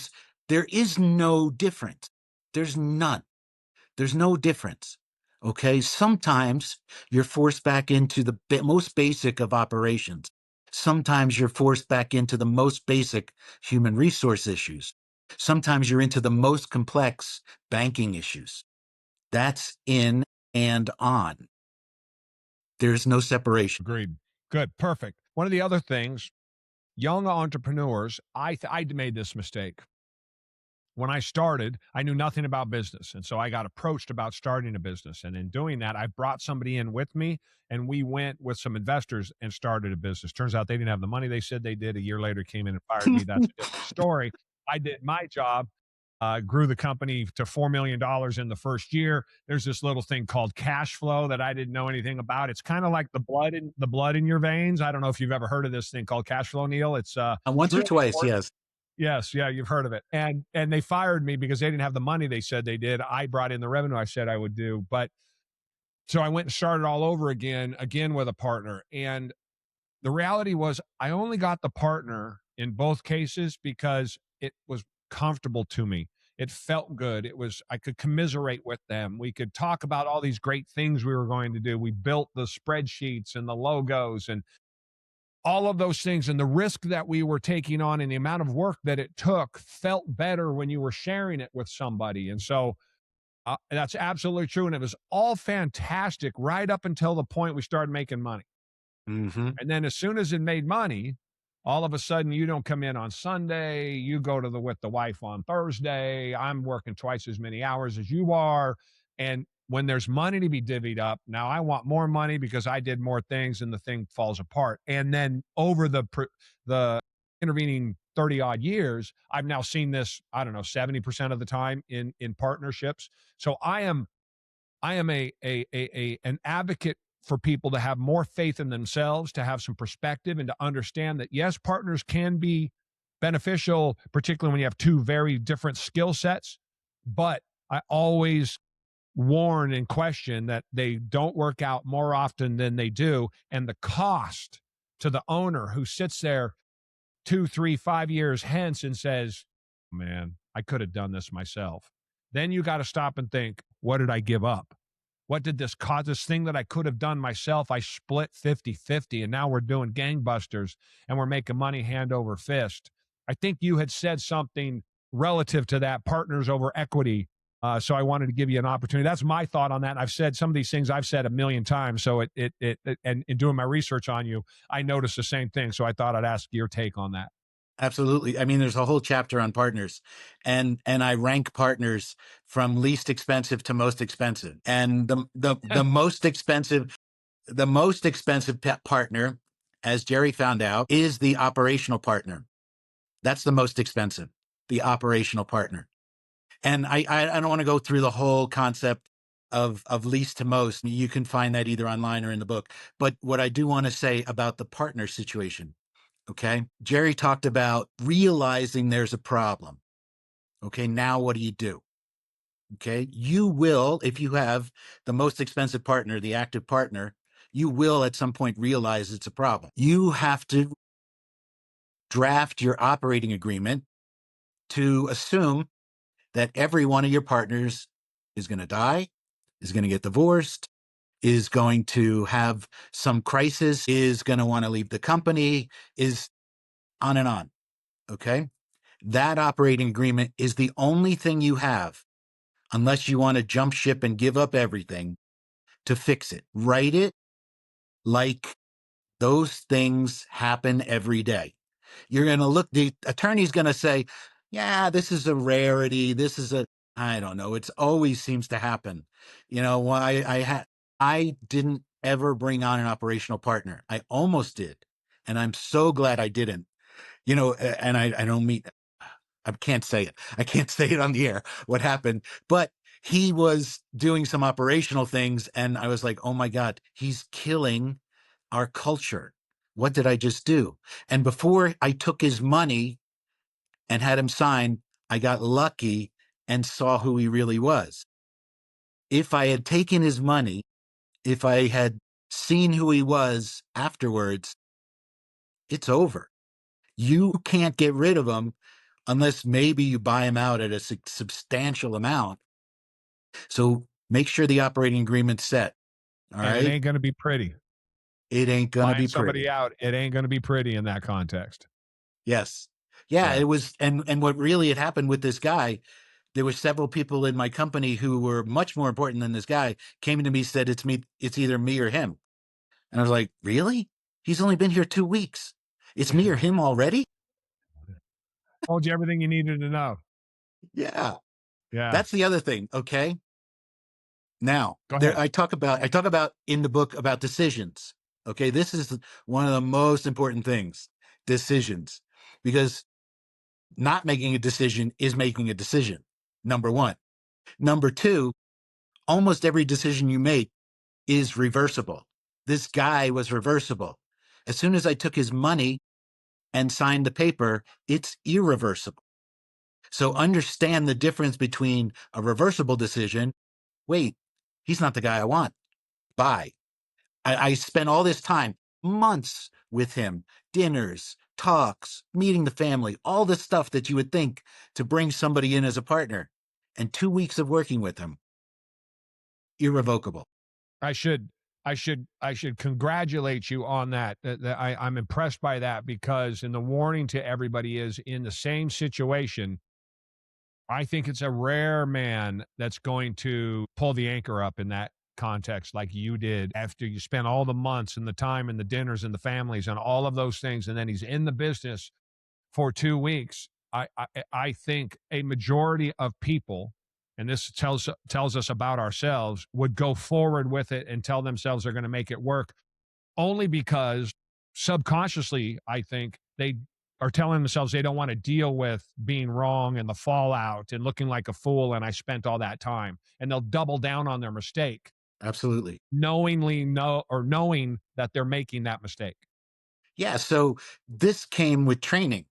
is no difference. There's none. There's no difference. Okay. Sometimes you're forced back into the most basic of operations. Sometimes you're forced back into the most basic human resource issues. Sometimes you're into the most complex banking issues. That's in and on. There's no separation. Agreed. Good. Perfect. One of the other things, young entrepreneurs, I made this mistake. When I started, I knew nothing about business. And so I got approached about starting a business. And in doing that, I brought somebody in with me and we went with some investors and started a business. Turns out they didn't have the money they said they did. A year later came in and fired me. That's a different story. I did my job, grew the company to $4 million in the first year. There's this little thing called cash flow that I didn't know anything about. It's kind of like the blood in your veins. I don't know if you've ever heard of this thing called cash flow, Neil. It's Once or really twice, important. yes. Yes, yeah, you've heard of it. And they fired me because they didn't have the money they said they did. I brought in the revenue I said I would do. But so I went and started all over again with a partner. And the reality was I only got the partner in both cases because it was comfortable to me. It felt good. I could commiserate with them. We could talk about all these great things we were going to do. We built the spreadsheets and the logos and all of those things, and the risk that we were taking on and the amount of work that it took felt better when you were sharing it with somebody. And so that's absolutely true. And it was all fantastic right up until the point we started making money. Mm-hmm. And then as soon as it made money, all of a sudden you don't come in on Sunday, you go to with the wife on Thursday. I'm working twice as many hours as you are. And when there's money to be divvied up, now I want more money because I did more things and the thing falls apart. And then over the intervening 30 odd years, I've now seen this, I don't know, 70% of the time in partnerships. So I am an advocate for people to have more faith in themselves, to have some perspective, and to understand that yes, partners can be beneficial, particularly when you have two very different skill sets. But I always warn and question that they don't work out more often than they do, and the cost to the owner who sits there 2, 3, 5 years hence and says, man, I could have done this myself. Then you got to stop and think, what did I give up? What did this cause? This thing that I could have done myself, I split 50-50, and now we're doing gangbusters and we're making money hand over fist. I think you had said something relative to that, partners over equity. So I wanted to give you an opportunity. That's my thought on that. I've said some of these things I've said a million times. So and in doing my research on you, I noticed the same thing. So I thought I'd ask your take on that. Absolutely. I mean, there's a whole chapter on partners, and I rank partners from least expensive to most expensive. And the most expensive, partner, as Jerry found out, is the operational partner. That's the most expensive, the operational partner. And I don't want to go through the whole concept of least to most. You can find that either online or in the book. But what I do want to say about the partner situation. Okay. Jerry talked about realizing there's a problem. Okay. Now what do you do? Okay. You will, if you have the most expensive partner, the active partner, you will at some point realize it's a problem. You have to draft your operating agreement to assume that every one of your partners is going to die, is going to get divorced, is going to have some crisis, is going to want to leave the company, is on and on. Okay. That operating agreement is the only thing you have, unless you want to jump ship and give up everything, to fix it. Write it like those things happen every day. You're going to look, the attorney's going to say, yeah, this is a rarity. This is I don't know. It always seems to happen. You know, I didn't ever bring on an operational partner. I almost did. And I'm so glad I didn't, you know, and I don't mean, I can't say it. I can't say it on the air what happened, but he was doing some operational things. And I was like, oh my God, he's killing our culture. What did I just do? And before I took his money and had him sign, I got lucky and saw who he really was. If I had taken his money, if I had seen who he was afterwards, it's over. You can't get rid of him unless maybe you buy them out at a substantial amount. So make sure the operating agreement's set. All And it right. ain't going to be pretty. It ain't going to Buying be somebody pretty. out, it ain't going to be pretty in that context. Yes. Yeah, Yeah. it was. And what really had happened with this guy, there were several people in my company who were much more important than this guy, came to me, said, it's either me or him. And I was like, really? He's only been here 2 weeks. It's me or him already? Told you everything you needed to know. Yeah. Yeah. That's the other thing. Okay. Now, Go ahead. I talk about in the book about decisions. Okay. This is one of the most important things, decisions, because not making a decision is making a decision. Number one. Number two, almost every decision you make is reversible. This guy was reversible. As soon as I took his money and signed the paper, it's irreversible. So understand the difference between a reversible decision. Wait, he's not the guy I want. Bye. I spent all this time, months with him, dinners, talks, meeting the family, all the stuff that you would think to bring somebody in as a partner, and 2 weeks of working with him. Irrevocable. I should congratulate you on that. I'm impressed by that, because, and the warning to everybody is, in the same situation, I think it's a rare man that's going to pull the anchor up in that context like you did, after you spent all the months and the time and the dinners and the families and all of those things, and then he's in the business for 2 weeks. I think a majority of people, and this tells us about ourselves, would go forward with it and tell themselves they're going to make it work, only because subconsciously, I think, they are telling themselves they don't want to deal with being wrong and the fallout and looking like a fool. And I spent all that time, and they'll double down on their mistake, Absolutely. knowing that they're making that mistake. Yeah. So this came with training.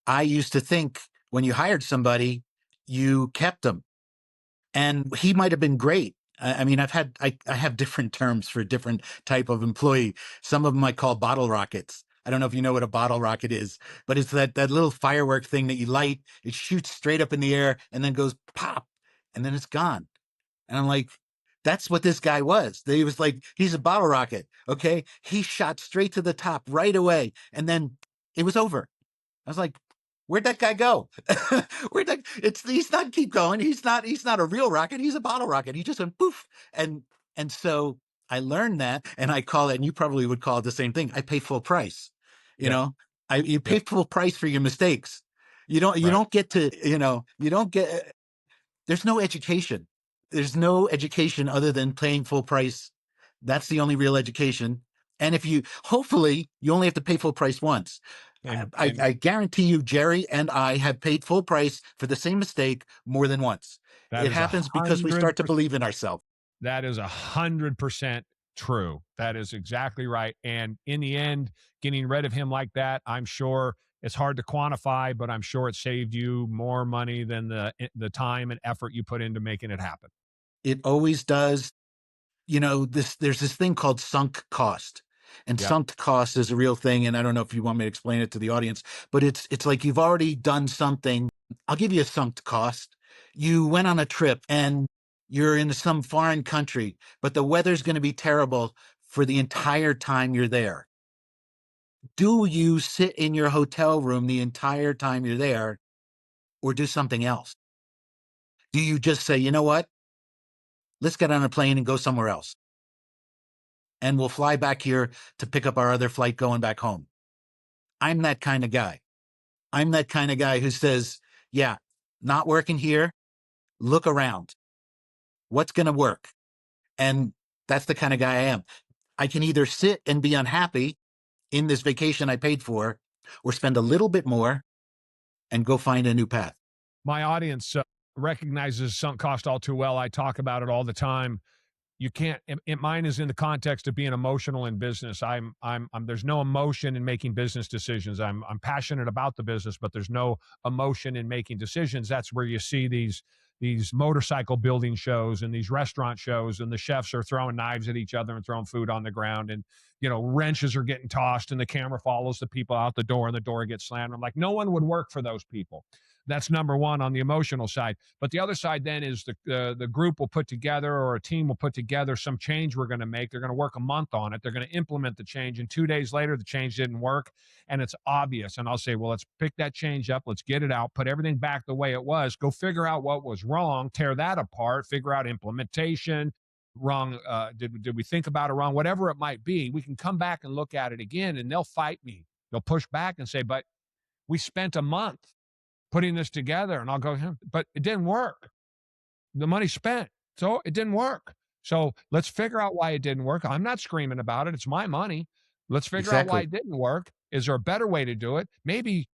I used to think when you hired somebody, you kept them. And he might have been great. I mean, I have different terms for different type of employee. Some of them I call bottle rockets. I don't know if you know what a bottle rocket is, but it's that little firework thing that you light. It shoots straight up in the air and then goes pop, and then it's gone. And I'm like, that's what this guy was. He was like, he's a bottle rocket. Okay. He shot straight to the top right away. And then it was over. I was like, where'd that guy go? He's not keep going. He's not a real rocket. He's a bottle rocket. He just went poof. And so I learned that, and I call it, and you probably would call it the same thing. I pay full price. You Yep. know, you pay Yep. full price for your mistakes. You Right. don't get to, you don't get, there's no education. There's no education other than paying full price. That's the only real education. And hopefully you only have to pay full price once. And I guarantee you, Jerry and I have paid full price for the same mistake more than once. that It is happens because we 100%. start to believe in ourselves. That is 100% true. That is exactly right. And in the end, getting rid of him like that, I'm sure it's hard to quantify, but I'm sure it saved you more money than the time and effort you put into making it happen. It always does. There's this thing called sunk cost. And Yep. sunk cost is a real thing. And I don't know if you want me to explain it to the audience, but it's like you've already done something. I'll give you a sunk cost. You went on a trip and you're in some foreign country, but the weather's going to be terrible for the entire time you're there. Do you sit in your hotel room the entire time you're there, or do something else? Do you just say, you know what? Let's get on a plane and go somewhere else, and we'll fly back here to pick up our other flight going back home? I'm that kind of guy. I'm that kind of guy who says, yeah, not working here. Look around. What's going to work? And that's the kind of guy I am. I can either sit and be unhappy in this vacation I paid for, or spend a little bit more and go find a new path. My audience recognizes sunk cost all too well. I talk about it all the time. You can't. Mine is in the context of being emotional in business. There's no emotion in making business decisions. I'm passionate about the business, but there's no emotion in making decisions. That's where you see these these motorcycle building shows and these restaurant shows, and the chefs are throwing knives at each other and throwing food on the ground, and wrenches are getting tossed, and the camera follows the people out the door, and the door gets slammed. I'm like, no one would work for those people. That's number one on the emotional side. But the other side then is the group will put together, or a team will put together some change we're going to make. They're going to work a month on it. They're going to implement the change. And 2 days later, the change didn't work. And it's obvious. And I'll say, well, let's pick that change up. Let's get it out. Put everything back the way it was. Go figure out what was wrong. Tear that apart. Figure out implementation. Wrong. Did we think about it wrong? Whatever it might be, we can come back and look at it again, and they'll fight me. They'll push back and say, but we spent a month putting this together. And I'll go, but it didn't work. The money spent. So it didn't work. So let's figure out why it didn't work. I'm not screaming about it. It's my money. Let's figure out why it didn't work. Is there a better way to do it? Maybe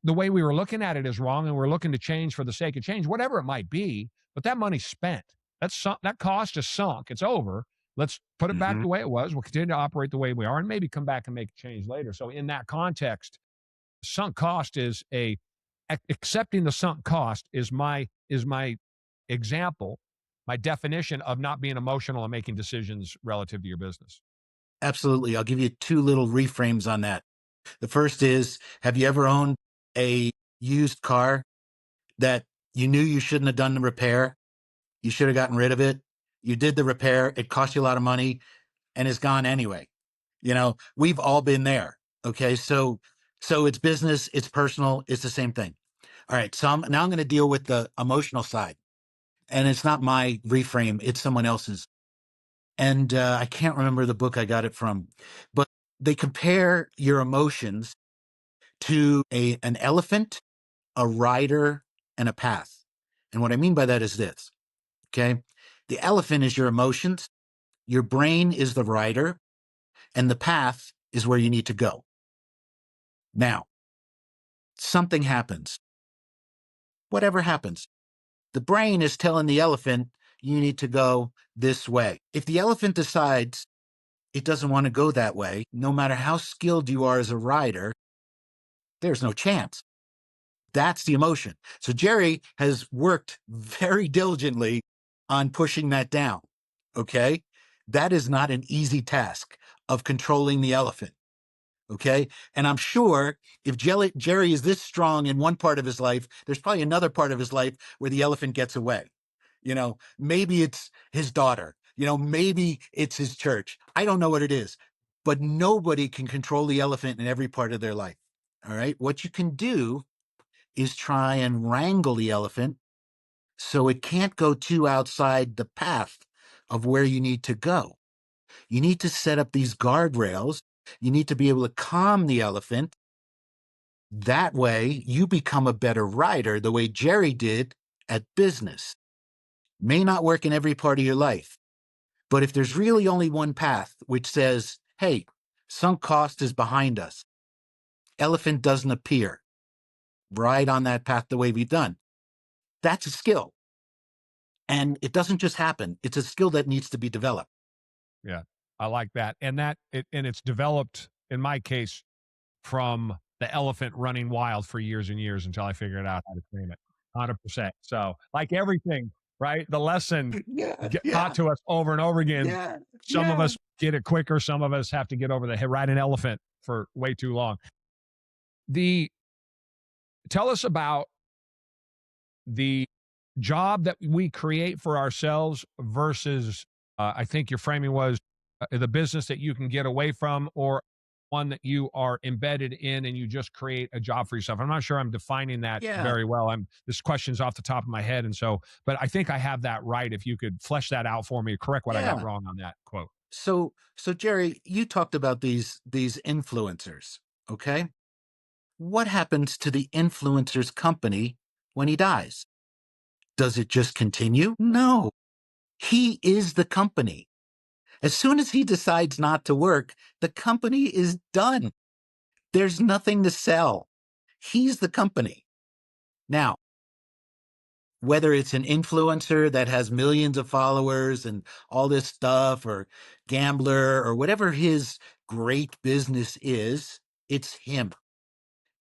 the way we were looking at it is wrong, and we're looking to change for the sake of change, whatever it might be. But that money's spent. That cost is sunk. It's over. Let's put it back the way it was. We'll continue to operate the way we are, and maybe come back and make a change later. So in that context, sunk cost is accepting the sunk cost is my example, my definition of not being emotional and making decisions relative to your business. Absolutely. I'll give you two little reframes on that. The first is, have you ever owned a used car that you knew you shouldn't have done the repair? You should have gotten rid of it. You did the repair. It cost you a lot of money and it's gone anyway. We've all been there. Okay. So it's business, it's personal, it's the same thing. All right. So now I'm going to deal with the emotional side, and it's not my reframe. It's someone else's. And I can't remember the book I got it from, but they compare your emotions to an elephant, a rider, and a path. And what I mean by that is this. Okay. The elephant is your emotions. Your brain is the rider, and the path is where you need to go. Now, something happens. Whatever happens, the brain is telling the elephant, you need to go this way. If the elephant decides it doesn't want to go that way, no matter how skilled you are as a rider, there's no chance. That's the emotion. So Jerry has worked very diligently on pushing that down. Okay. That is not an easy task of controlling the elephant. Okay. And I'm sure if Jerry is this strong in one part of his life, there's probably another part of his life where the elephant gets away. Maybe it's his daughter, maybe it's his church. I don't know what it is, but nobody can control the elephant in every part of their life. All right. What you can do is try and wrangle the elephant so it can't go too outside the path of where you need to go. You need to set up these guardrails. You need to be able to calm the elephant. That way, you become a better rider the way Jerry did at business. May not work in every part of your life, but if there's really only one path which says, hey, sunk cost is behind us, elephant doesn't appear, ride on that path the way we've done. That's a skill. And it doesn't just happen. It's a skill that needs to be developed. Yeah, I like that. And it's developed, in my case, from the elephant running wild for years and years until I figured out how to train it. 100%. So like everything, right? The lesson taught to us over and over again. Some of us get it quicker. Some of us have to get over the head, ride an elephant for way too long. Tell us about the job that we create for ourselves versus, I think your framing was the business that you can get away from, or one that you are embedded in and you just create a job for yourself. I'm not sure I'm defining that very well. This question's off the top of my head. But I think I have that right. If you could flesh that out for me, correct what I got wrong on that quote. So Jerry, you talked about these influencers. Okay. What happens to the influencer's company when he dies? Does it just continue? No. He is the company. As soon as he decides not to work, the company is done. There's nothing to sell. He's the company. Now, whether it's an influencer that has millions of followers and all this stuff, or gambler, or whatever his great business is, it's him.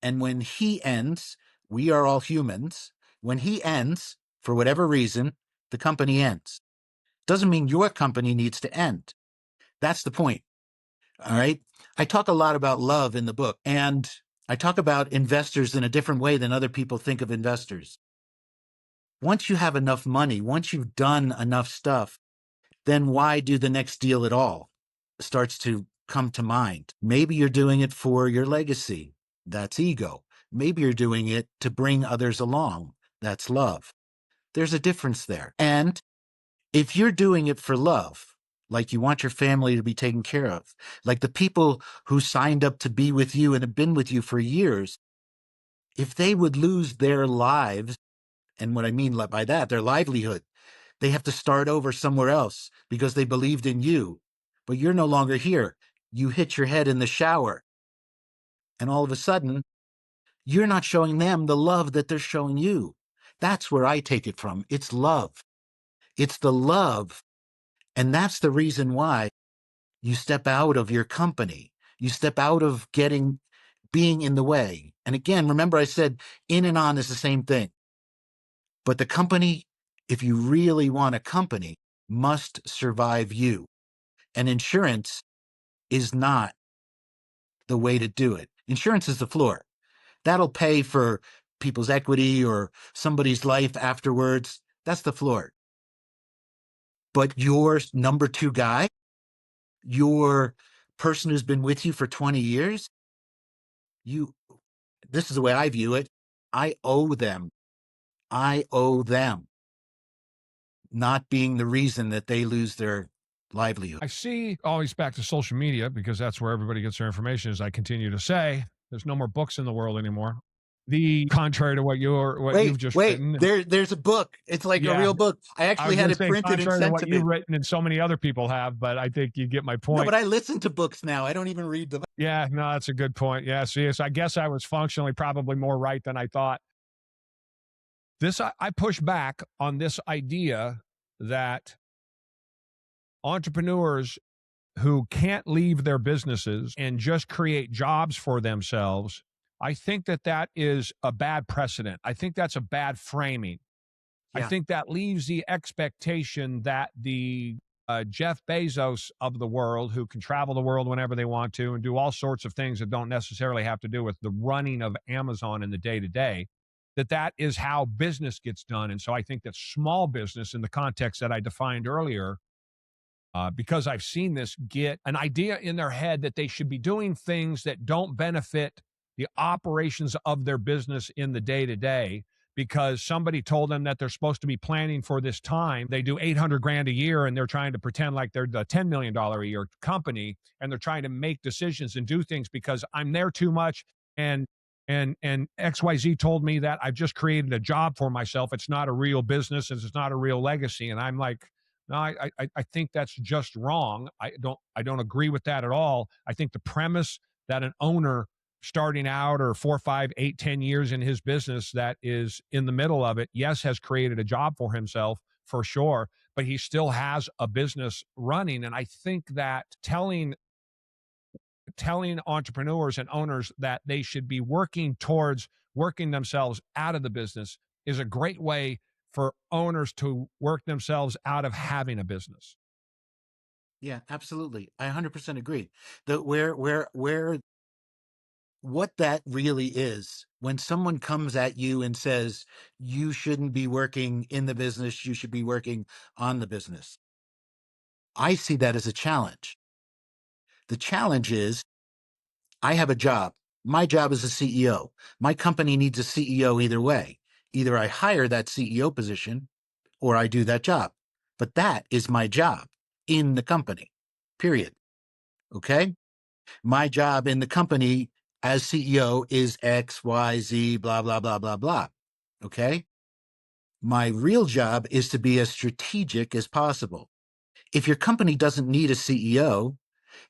And when he ends, we are all humans. When he ends, for whatever reason, the company ends. Doesn't mean your company needs to end. That's the point. All right. I talk a lot about love in the book, and I talk about investors in a different way than other people think of investors. Once you have enough money, once you've done enough stuff, then why do the next deal at all? Starts to come to mind. Maybe you're doing it for your legacy. That's ego. Maybe you're doing it to bring others along. That's love. There's a difference there. And if you're doing it for love, like you want your family to be taken care of, like the people who signed up to be with you and have been with you for years, if they would lose their lives, and what I mean by that, their livelihood, they have to start over somewhere else because they believed in you, but you're no longer here. You hit your head in the shower, and all of a sudden, you're not showing them the love that they're showing you. That's where I take it from. It's love. It's the love. And that's the reason why you step out of your company. You step out of being in the way. And again, remember I said in and on is the same thing. But the company, if you really want a company, must survive you. And insurance is not the way to do it. Insurance is the floor. That'll pay for people's equity or somebody's life afterwards. That's the floor. But your number two guy, your person who's been with you for 20 years, this is the way I view it. I owe them. I owe them not being the reason that they lose their livelihood. I see, always back to social media, because that's where everybody gets their information, as I continue to say. There's no more books in the world anymore. The contrary to what you've just written. There's a book. It's like a real book. I actually had it printed and sent to me. You've written and so many other people have, but I think you get my point. No, but I listen to books now. I don't even read them. Yeah, no, that's a good point. Yeah, so I guess I was functionally probably more right than I thought. I push back on this idea that entrepreneurs who can't leave their businesses and just create jobs for themselves, I think that is a bad precedent. I think that's a bad framing. Yeah. I think that leaves the expectation that the Jeff Bezos of the world, who can travel the world whenever they want to and do all sorts of things that don't necessarily have to do with the running of Amazon in the day-to-day, that is how business gets done. And so I think that small business, in the context that I defined earlier, because I've seen this, get an idea in their head that they should be doing things that don't benefit the operations of their business in the day-to-day, because somebody told them that they're supposed to be planning for this time. They do $800,000 a year and they're trying to pretend like they're the $10 million a year company, and they're trying to make decisions and do things because I'm there too much. And XYZ told me that I've just created a job for myself. It's not a real business and it's not a real legacy. And I'm like, no, I think that's just wrong. I don't agree with that at all. I think the premise that an owner starting out or 4, 5, 8, 10 years in his business that is in the middle of it, yes, has created a job for himself for sure, but he still has a business running. And I think that telling entrepreneurs and owners that they should be working towards working themselves out of the business is a great way for owners to work themselves out of having a business. Yeah, absolutely. I 100% agree. What that really is, when someone comes at you and says, you shouldn't be working in the business, you should be working on the business, I see that as a challenge. The challenge is, I have a job. My job is a CEO. My company needs a CEO either way. Either I hire that CEO position or I do that job. But that is my job in the company, period. Okay? My job in the company as CEO is X, Y, Z, blah, blah, blah, blah, blah. Okay? My real job is to be as strategic as possible. If your company doesn't need a CEO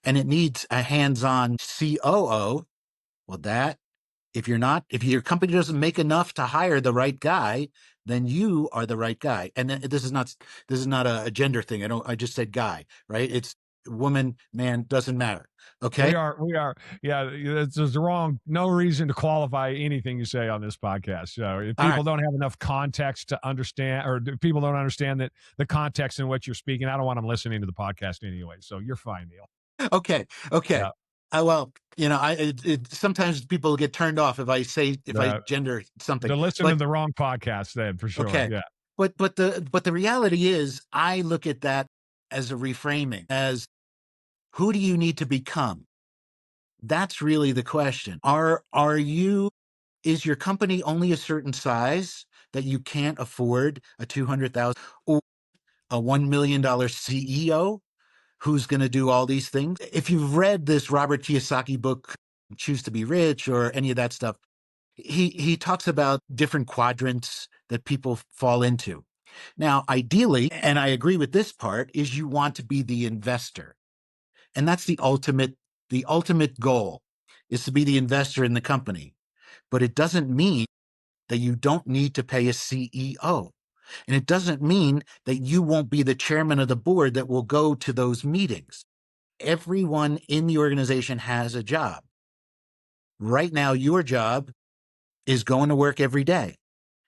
and it needs a hands-on COO, well, if your company doesn't make enough to hire the right guy, then you are the right guy. And this is not a gender thing. I just said guy, right? woman, man, doesn't matter. Okay. We are. Yeah, it's just wrong. No reason to qualify anything you say on this podcast. So if All right. people don't have enough context to understand, or if people don't understand that the context in which you're speaking, I don't want them listening to the podcast anyway. So you're fine, Neil. Okay. Yeah. Well, sometimes people get turned off if I gender something. They're listening to the wrong podcast then, for sure. Okay. Yeah. But the reality is, I look at that as a reframing, as who do you need to become? That's really the question. Is your company only a certain size that you can't afford a 200,000 or a $1 million CEO who's going to do all these things? If you've read this Robert Kiyosaki book, Choose to Be Rich, or any of that stuff, he talks about different quadrants that people fall into. Now, ideally, and I agree with this part, is you want to be the investor. And that's the ultimate goal, is to be the investor in the company. But it doesn't mean that you don't need to pay a CEO. And it doesn't mean that you won't be the chairman of the board that will go to those meetings. Everyone in the organization has a job. Right now, your job is going to work every day.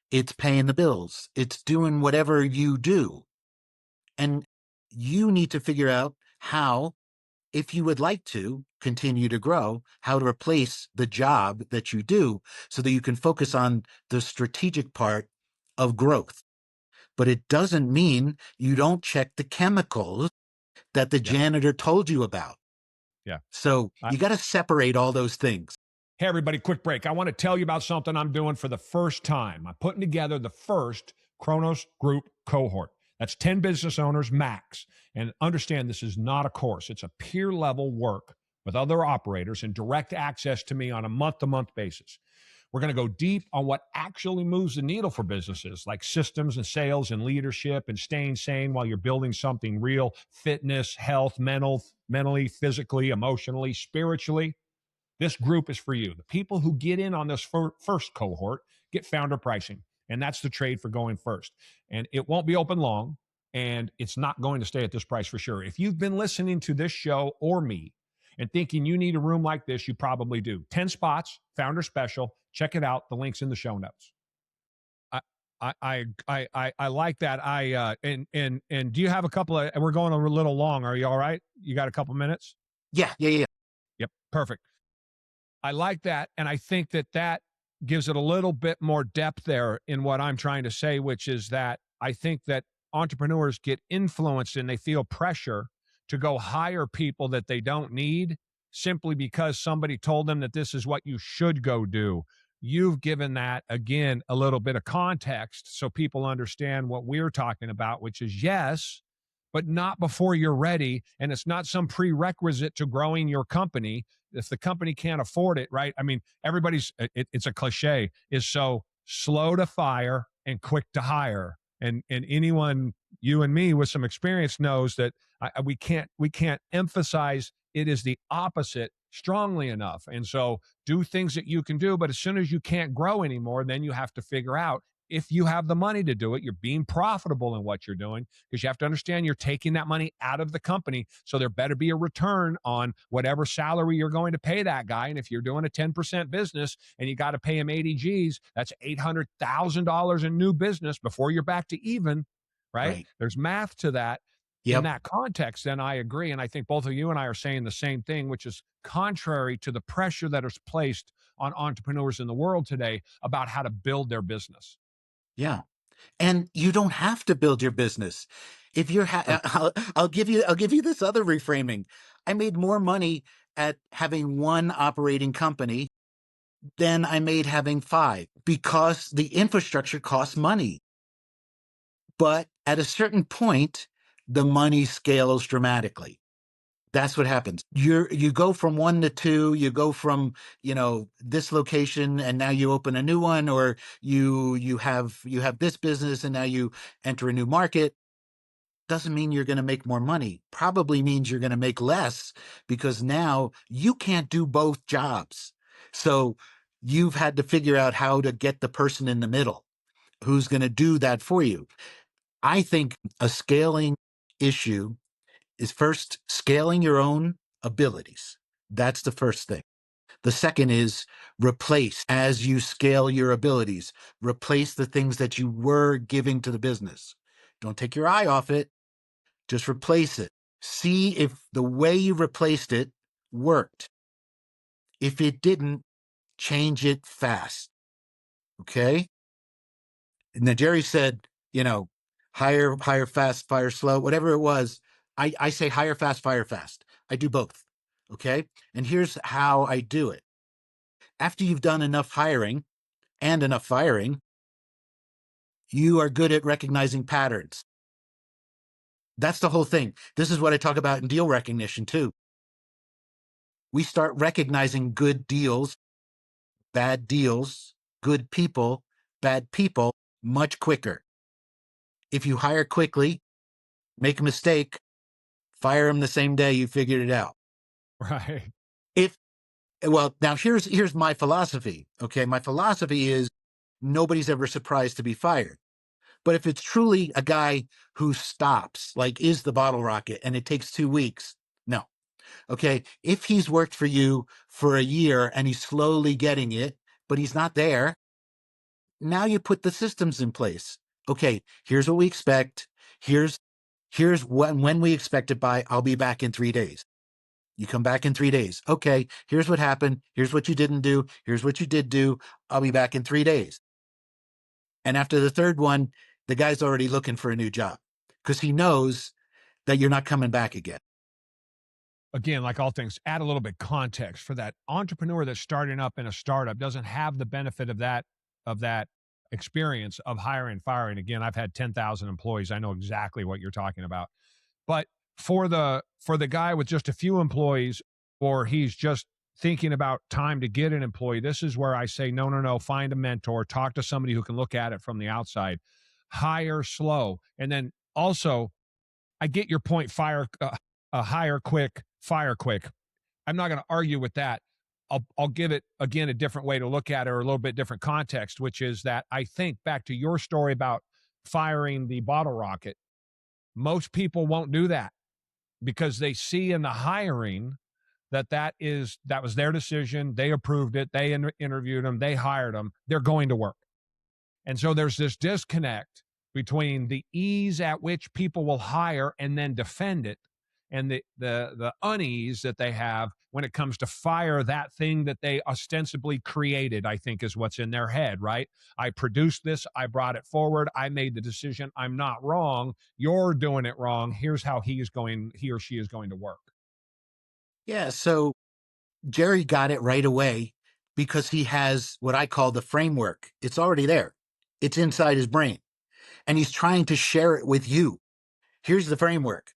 It's paying the bills. It's doing whatever you do. And you need to figure out how, if you would like to continue to grow, how to replace the job that you do so that you can focus on the strategic part of growth. But it doesn't mean you don't check the chemicals that the janitor told you about. Yeah. So you got to separate all those things. Hey, everybody, quick break. I want to tell you about something I'm doing for the first time. I'm putting together the first Kronos Group cohort. That's 10 business owners max. And understand, this is not a course. It's a peer level work with other operators and direct access to me on a month-to-month basis. We're going to go deep on what actually moves the needle for businesses, like systems and sales and leadership and staying sane while you're building something real: fitness, health, mentally, physically, emotionally, spiritually. This group is for you. The people who get in on this first cohort get founder pricing, and that's the trade for going first. And it won't be open long, and it's not going to stay at this price for sure. If you've been listening to this show or me and thinking you need a room like this, you probably do. 10 spots, founder special. Check it out. The link's in the show notes. I like that. And do you have a couple of? We're going a little long. Are you all right? You got a couple minutes? Yeah. Yep. Perfect. I like that. And I think that gives it a little bit more depth there in what I'm trying to say, which is that I think that entrepreneurs get influenced and they feel pressure to go hire people that they don't need simply because somebody told them that this is what you should go do. You've given that, again, a little bit of context so people understand what we're talking about, which is yes, but not before you're ready. And it's not some prerequisite to growing your company. If the company can't afford it, right? I mean, it's a cliche, is so slow to fire and quick to hire. And anyone, you and me with some experience, knows that we can't emphasize it is the opposite strongly enough. And so do things that you can do, but as soon as you can't grow anymore, then you have to figure out, if you have the money to do it, you're being profitable in what you're doing, because you have to understand you're taking that money out of the company. So there better be a return on whatever salary you're going to pay that guy. And if you're doing a 10% business and you got to pay him 80 G's, that's $800,000 in new business before you're back to even, right? There's math to that. In that context, then I agree. And I think both of you and I are saying the same thing, which is contrary to the pressure that is placed on entrepreneurs in the world today about how to build their business. Yeah. And you don't have to build your business. If you're, I'll give you this other reframing. I made more money at having one operating company than I made having 5, because the infrastructure costs money. But at a certain point, the money scales dramatically. That's what happens. You go from 1 to 2, you go from, this location and now you open a new one, or you have this business and now you enter a new market. Doesn't mean you're going to make more money. Probably means you're going to make less, because now you can't do both jobs. So you've had to figure out how to get the person in the middle who's going to do that for you. I think a scaling issue is first scaling your own abilities. That's the first thing. The second is replace as you scale your abilities. Replace the things that you were giving to the business. Don't take your eye off it. Just replace it. See if the way you replaced it worked. If it didn't, change it fast. Okay? Now, Jerry said, hire fast, fire slow, whatever it was. I say hire fast, fire fast. I do both. Okay? And here's how I do it. After you've done enough hiring and enough firing, you are good at recognizing patterns. That's the whole thing. This is what I talk about in deal recognition too. We start recognizing good deals, bad deals, good people, bad people much quicker. If you hire quickly, make a mistake, fire them the same day you figured it out. Right. Now here's my philosophy. Okay. My philosophy is nobody's ever surprised to be fired. But if it's truly a guy who stops, like is the bottle rocket, and it takes 2 weeks, no. Okay. If he's worked for you for a year and he's slowly getting it, but he's not there, now you put the systems in place. Okay. Here's what we expect. Here's when we expect it by. I'll be back in 3 days. You come back in 3 days. Okay. Here's what happened. Here's what you didn't do. Here's what you did do. I'll be back in 3 days. And after the third one, the guy's already looking for a new job because he knows that you're not coming back again. Again, like all things, add a little bit context for that entrepreneur that's starting up in a startup doesn't have the benefit of that experience of hiring, firing. Again, I've had 10,000 employees. I know exactly what you're talking about. But for the guy with just a few employees, or he's just thinking about time to get an employee, this is where I say, no, find a mentor, talk to somebody who can look at it from the outside, hire slow. And then also, I get your point, hire quick, fire quick. I'm not going to argue with that. I'll give it, again, a different way to look at it, or a little bit different context, which is that I think back to your story about firing the bottle rocket. Most people won't do that because they see in the hiring that was their decision. They approved it. They interviewed them. They hired them. They're going to work. And so there's this disconnect between the ease at which people will hire and then defend it, and the unease that they have when it comes to fire that thing that they ostensibly created, I think is what's in their head, right? I produced this. I brought it forward. I made the decision. I'm not wrong. You're doing it wrong. Here's how he or she is going to work. Yeah. So Jerry got it right away because he has what I call the framework. It's already there. It's inside his brain. And he's trying to share it with you. Here's the framework.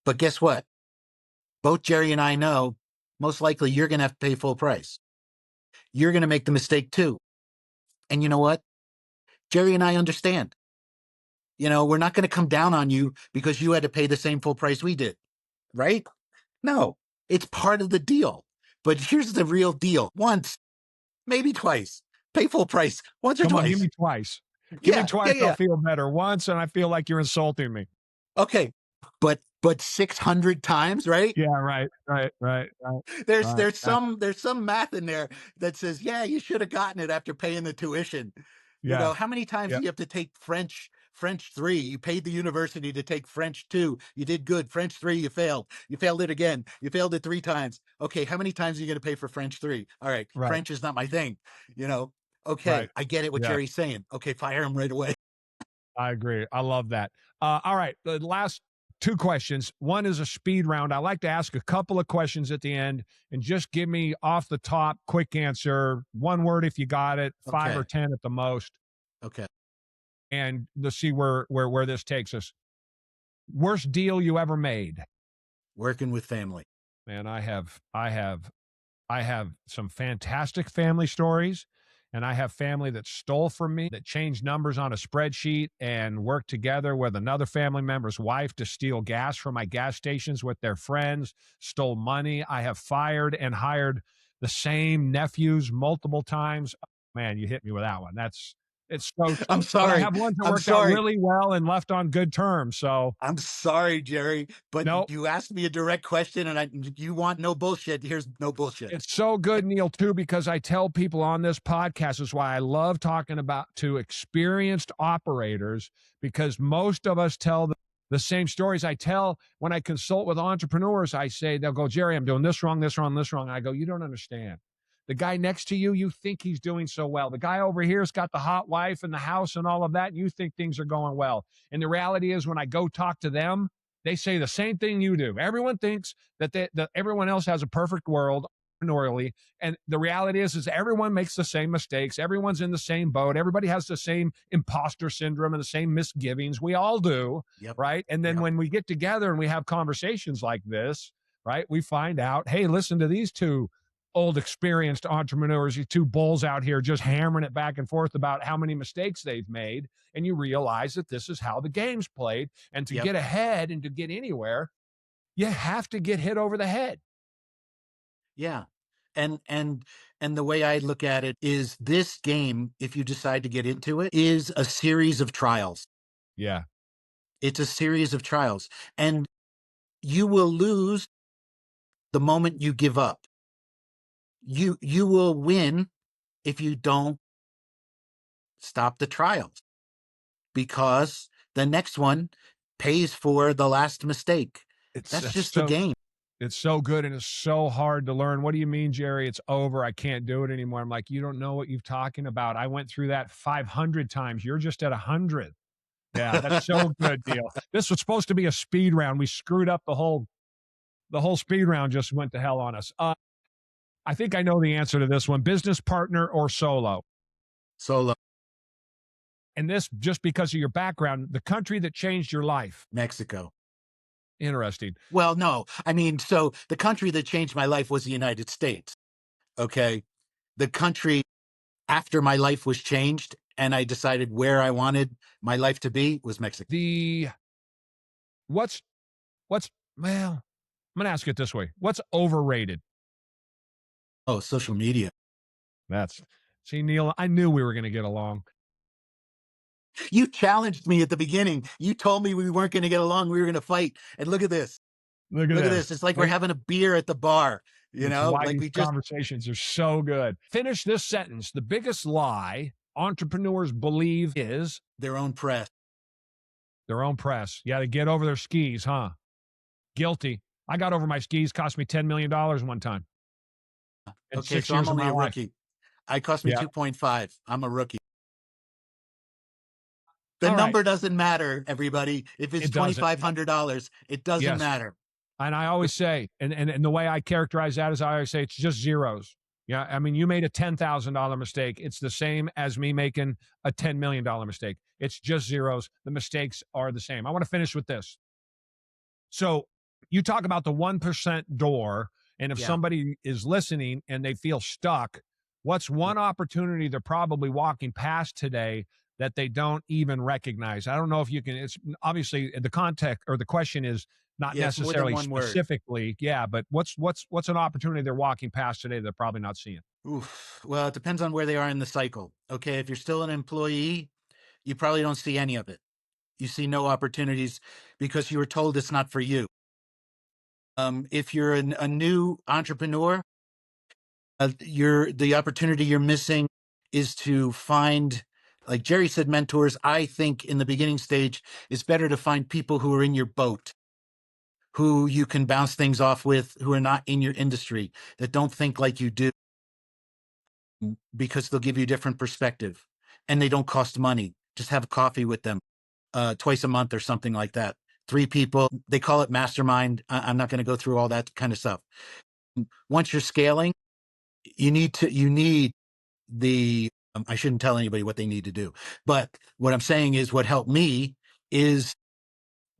But guess what? Both Jerry and I know most likely you're going to have to pay full price. You're going to make the mistake too. And you know what? Jerry and I understand. We're not going to come down on you because you had to pay the same full price we did. Right? No, it's part of the deal. But here's the real deal. Once, maybe twice. Pay full price once or Come twice. on, give me twice. Give me twice, I'll feel better. Once, and I feel like you're insulting me. Okay, but 600 times, right? Yeah, right. There's some math in there that says, yeah, you should have gotten it after paying the tuition. Yeah. How many times do you have to take French 3? You paid the university to take French 2. You did good. French 3, you failed. You failed it again. You failed it 3 times. Okay, how many times are you going to pay for French 3? All right, French is not my thing. Okay, right. I get it what Jerry's saying. Okay, fire him right away. I agree. I love that. All right, the last 2 questions. One is a speed round. I like to ask a couple of questions at the end and just give me off the top, quick answer, 1 word if you got it, 5 or 10 at the most. Okay. And let's see where this takes us. Worst deal you ever made? Working with family. Man, I have some fantastic family stories, and I have family that stole from me, that changed numbers on a spreadsheet and worked together with another family member's wife to steal gas from my gas stations with their friends, stole money. I have fired and hired the same nephews multiple times. Man, you hit me with that one. It's so, I'm but I sorry. have ones that I'm worked out sorry. really well and left on good terms. So I'm sorry, Jerry, but no, you asked me a direct question and you want no bullshit. Here's no bullshit. it's so good, Neil, too, because I tell people on this podcast is why I love talking about to experienced operators, because most of us tell the same stories I tell when I consult with entrepreneurs. I say, they'll go, Jerry, I'm doing this wrong, this wrong, this wrong. And I go, you don't understand. The guy next to you, you think he's doing so well. The guy over here's got the hot wife and the house and all of that, and you think things are going well. And the reality is, when I go talk to them, they say the same thing you do. Everyone thinks that everyone else has a perfect world entrepreneurially, and the reality is everyone makes the same mistakes. Everyone's in the same boat. Everybody has the same imposter syndrome and the same misgivings. We all do, Yep. right? And then Yep. when we get together and we have conversations like this, right, we find out, hey, listen to these two old experienced entrepreneurs, these two bulls out here just hammering it back and forth about how many mistakes they've made, and you realize that this is how the game's played. And to Yep. get ahead and to get anywhere, you have to get hit over the head. Yeah. And the way I look at it is, this game, if you decide to get into it, is a series of trials. Yeah. It's a series of trials, and you will lose the moment you give up. You will win if you don't stop the trials, because the next one pays for the last mistake. That's just the game. It's so good, and it's so hard to learn. What do you mean, Jerry? It's over. I can't do it anymore. I'm like, you don't know what you're talking about. I went through that 500 times. You're just at 100. Yeah, that's so good, Neil. This was supposed to be a speed round. We screwed up the whole speed round. Just went to hell on us. I think I know the answer to this one: business partner or solo. Solo. And this, just because of your background, the country that changed your life. Mexico. Interesting. Well, no, I mean, so the country that changed my life was the United States. Okay. The country after my life was changed and I decided where I wanted my life to be was Mexico. What's well, I'm going to ask it this way. What's overrated? Oh, social media. See, Neil, I knew we were going to get along. You challenged me at the beginning. You told me we weren't going to get along. We were going to fight. And look at this. Look at this. It's like we're having a beer at the bar. You That's know, why like these we just conversations are so good. Finish this sentence. The biggest lie entrepreneurs believe is their own press. Their own press. Yeah, they get over their skis, huh? Guilty. I got over my skis. Cost me $10 million one time. Okay, so I'm only a rookie. I cost me 2.5. I'm a rookie. The number doesn't matter, everybody. If it's $2,500, it doesn't matter. And I always say, and the way I characterize that is I always say it's just zeros. Yeah, I mean, you made a $10,000 mistake. It's the same as me making a $10 million mistake. It's just zeros. The mistakes are the same. I want to finish with this. So you talk about the 1% door, and if somebody is listening and they feel stuck, what's one opportunity they're probably walking past today that they don't even recognize? I don't know if you can, it's obviously the context or the question is not necessarily specifically. Yeah. But what's an opportunity they're walking past today they're probably not seeing? Oof. Well, it depends on where they are in the cycle. Okay. If you're still an employee, you probably don't see any of it. You see no opportunities because you were told it's not for you. If you're a new entrepreneur, the opportunity you're missing is to find, like Jerry said, mentors. I think in the beginning stage, it's better to find people who are in your boat, who you can bounce things off with, who are not in your industry, that don't think like you do, because they'll give you a different perspective and they don't cost money. Just have a coffee with them twice a month or something like that. 3 people, they call it mastermind. I'm not going to go through all that kind of stuff. Once you're scaling, you need the, I shouldn't tell anybody what they need to do, but what I'm saying is what helped me is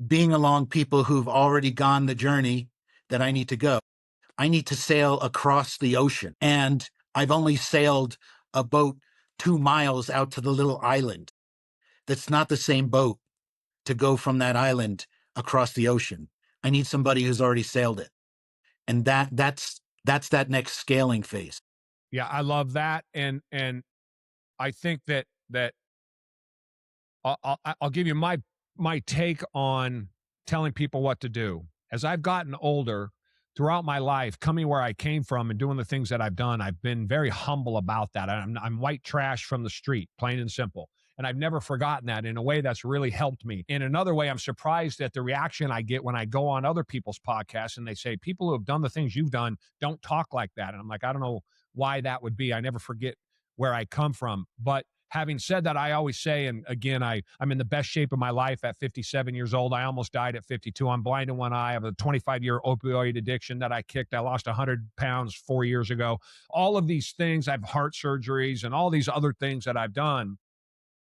being along people who've already gone the journey that I need to go. I need to sail across the ocean, and I've only sailed a boat 2 miles out to the little island. That's not the same boat to go from that island across the ocean. I need somebody who's already sailed it. And that's that next scaling phase. Yeah, I love that. And I think that I'll give you my take on telling people what to do. As I've gotten older, throughout my life, coming where I came from and doing the things that I've done, I've been very humble about that. I'm white trash from the street, plain and simple. And I've never forgotten that. In a way, that's really helped me. In another way, I'm surprised at the reaction I get when I go on other people's podcasts and they say, people who have done the things you've done don't talk like that. And I'm like, I don't know why that would be. I never forget where I come from. But having said that, I always say, and again, I'm in the best shape of my life at 57 years old. I almost died at 52. I'm blind in one eye. I have a 25-year opioid addiction that I kicked. I lost 100 pounds 4 years ago. All of these things, I have heart surgeries and all these other things that I've done.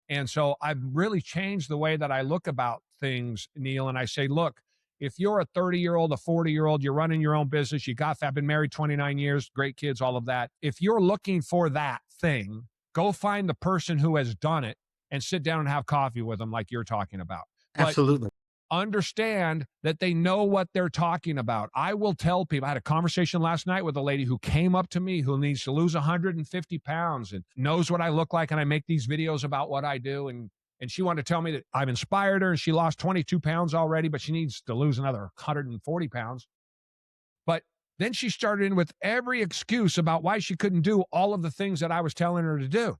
And so I've really changed the way that I look about things, Neil. And I say, look, if you're a 30-year-old, a 40-year-old, you're running your own business, I've been married 29 years, great kids, all of that. If you're looking for that thing, go find the person who has done it and sit down and have coffee with them like you're talking about. Absolutely. Understand that they know what they're talking about. I will tell people, I had a conversation last night with a lady who came up to me who needs to lose 150 pounds and knows what I look like. And I make these videos about what I do. And she wanted to tell me that I've inspired her and she lost 22 pounds already, but she needs to lose another 140 pounds. But then she started in with every excuse about why she couldn't do all of the things that I was telling her to do.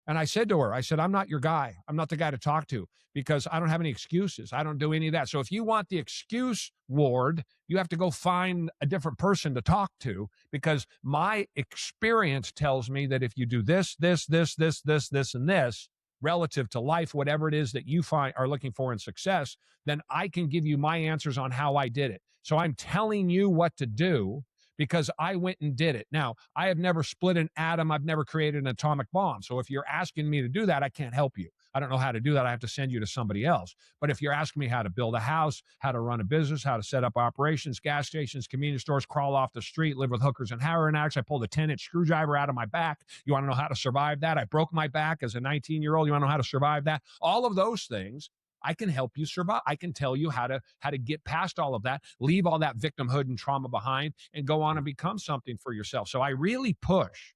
And I said to her, I'm not your guy. I'm not the guy to talk to because I don't have any excuses. I don't do any of that. So if you want the excuse ward, you have to go find a different person to talk to because my experience tells me that if you do this, and this, relative to life, whatever it is that you are looking for in success, then I can give you my answers on how I did it. So I'm telling you what to do because I went and did it. Now, I have never split an atom. I've never created an atomic bomb. So if you're asking me to do that, I can't help you. I don't know how to do that. I have to send you to somebody else. But if you're asking me how to build a house, how to run a business, how to set up operations, gas stations, convenience stores, crawl off the street, live with hookers and heroin addicts, I pulled a 10-inch screwdriver out of my back. You want to know how to survive that? I broke my back as a 19-year-old. You want to know how to survive that? All of those things, I can help you survive. I can tell you how to get past all of that, leave all that victimhood and trauma behind, and go on and become something for yourself. So I really push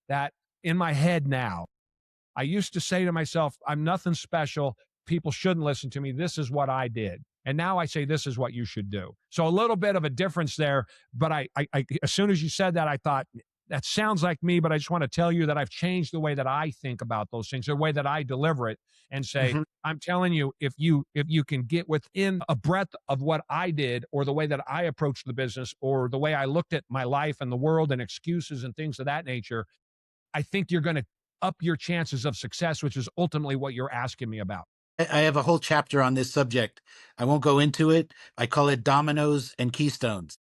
that in my head now. I used to say to myself, I'm nothing special. People shouldn't listen to me. This is what I did. And now I say, this is what you should do. So a little bit of a difference there. But I as soon as you said that, I thought, that sounds like me, but I just want to tell you that I've changed the way that I think about those things, the way that I deliver it, and say, I'm telling you, if you can get within a breadth of what I did, or the way that I approached the business, or the way I looked at my life and the world and excuses and things of that nature, I think you're going to up your chances of success, which is ultimately what you're asking me about. I have a whole chapter on this subject. I won't go into it. I call it dominoes and keystones.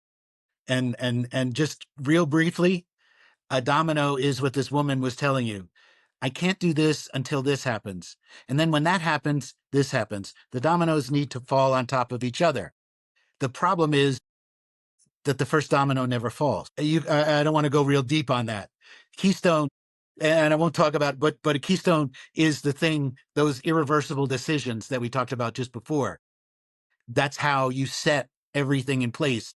And just real briefly, a domino is what this woman was telling you. I can't do this until this happens. And then when that happens, this happens. The dominoes need to fall on top of each other. The problem is that the first domino never falls. I don't want to go real deep on that. Keystone, and I won't talk about, but a keystone is the thing, those irreversible decisions that we talked about just before. That's how you set everything in place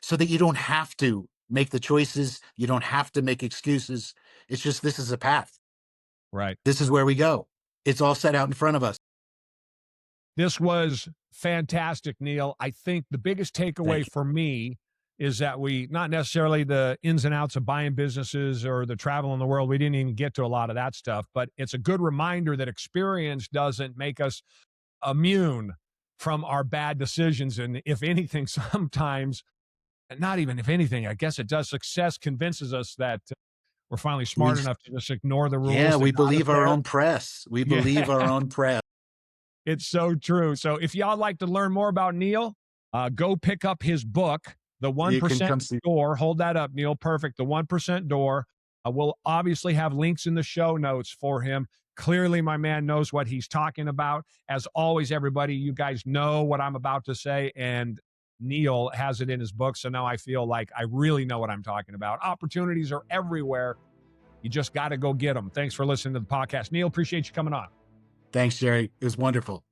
so that you don't have to make the choices. You don't have to make excuses. It's just, this is a path. Right. This is where we go. It's all set out in front of us. This was fantastic, Neil. I think the biggest takeaway for me is that we, not necessarily the ins and outs of buying businesses or the travel in the world, we didn't even get to a lot of that stuff, but it's a good reminder that experience doesn't make us immune from our bad decisions. And if anything, sometimes, not even if anything, I guess it does, success convinces us that we're finally smart enough to just ignore the rules. Yeah, we believe our own press. We believe our own press. It's so true. So if y'all like to learn more about Neil, go pick up his book, The 1% Door. Hold that up, Neil. Perfect. The 1% Door. We'll obviously have links in the show notes for him. Clearly, my man knows what he's talking about. As always, everybody, you guys know what I'm about to say, and Neil has it in his book. So now I feel like I really know what I'm talking about. Opportunities are everywhere. You just got to go get them. Thanks for listening to the podcast. Neil, appreciate you coming on. Thanks, Jerry. It was wonderful.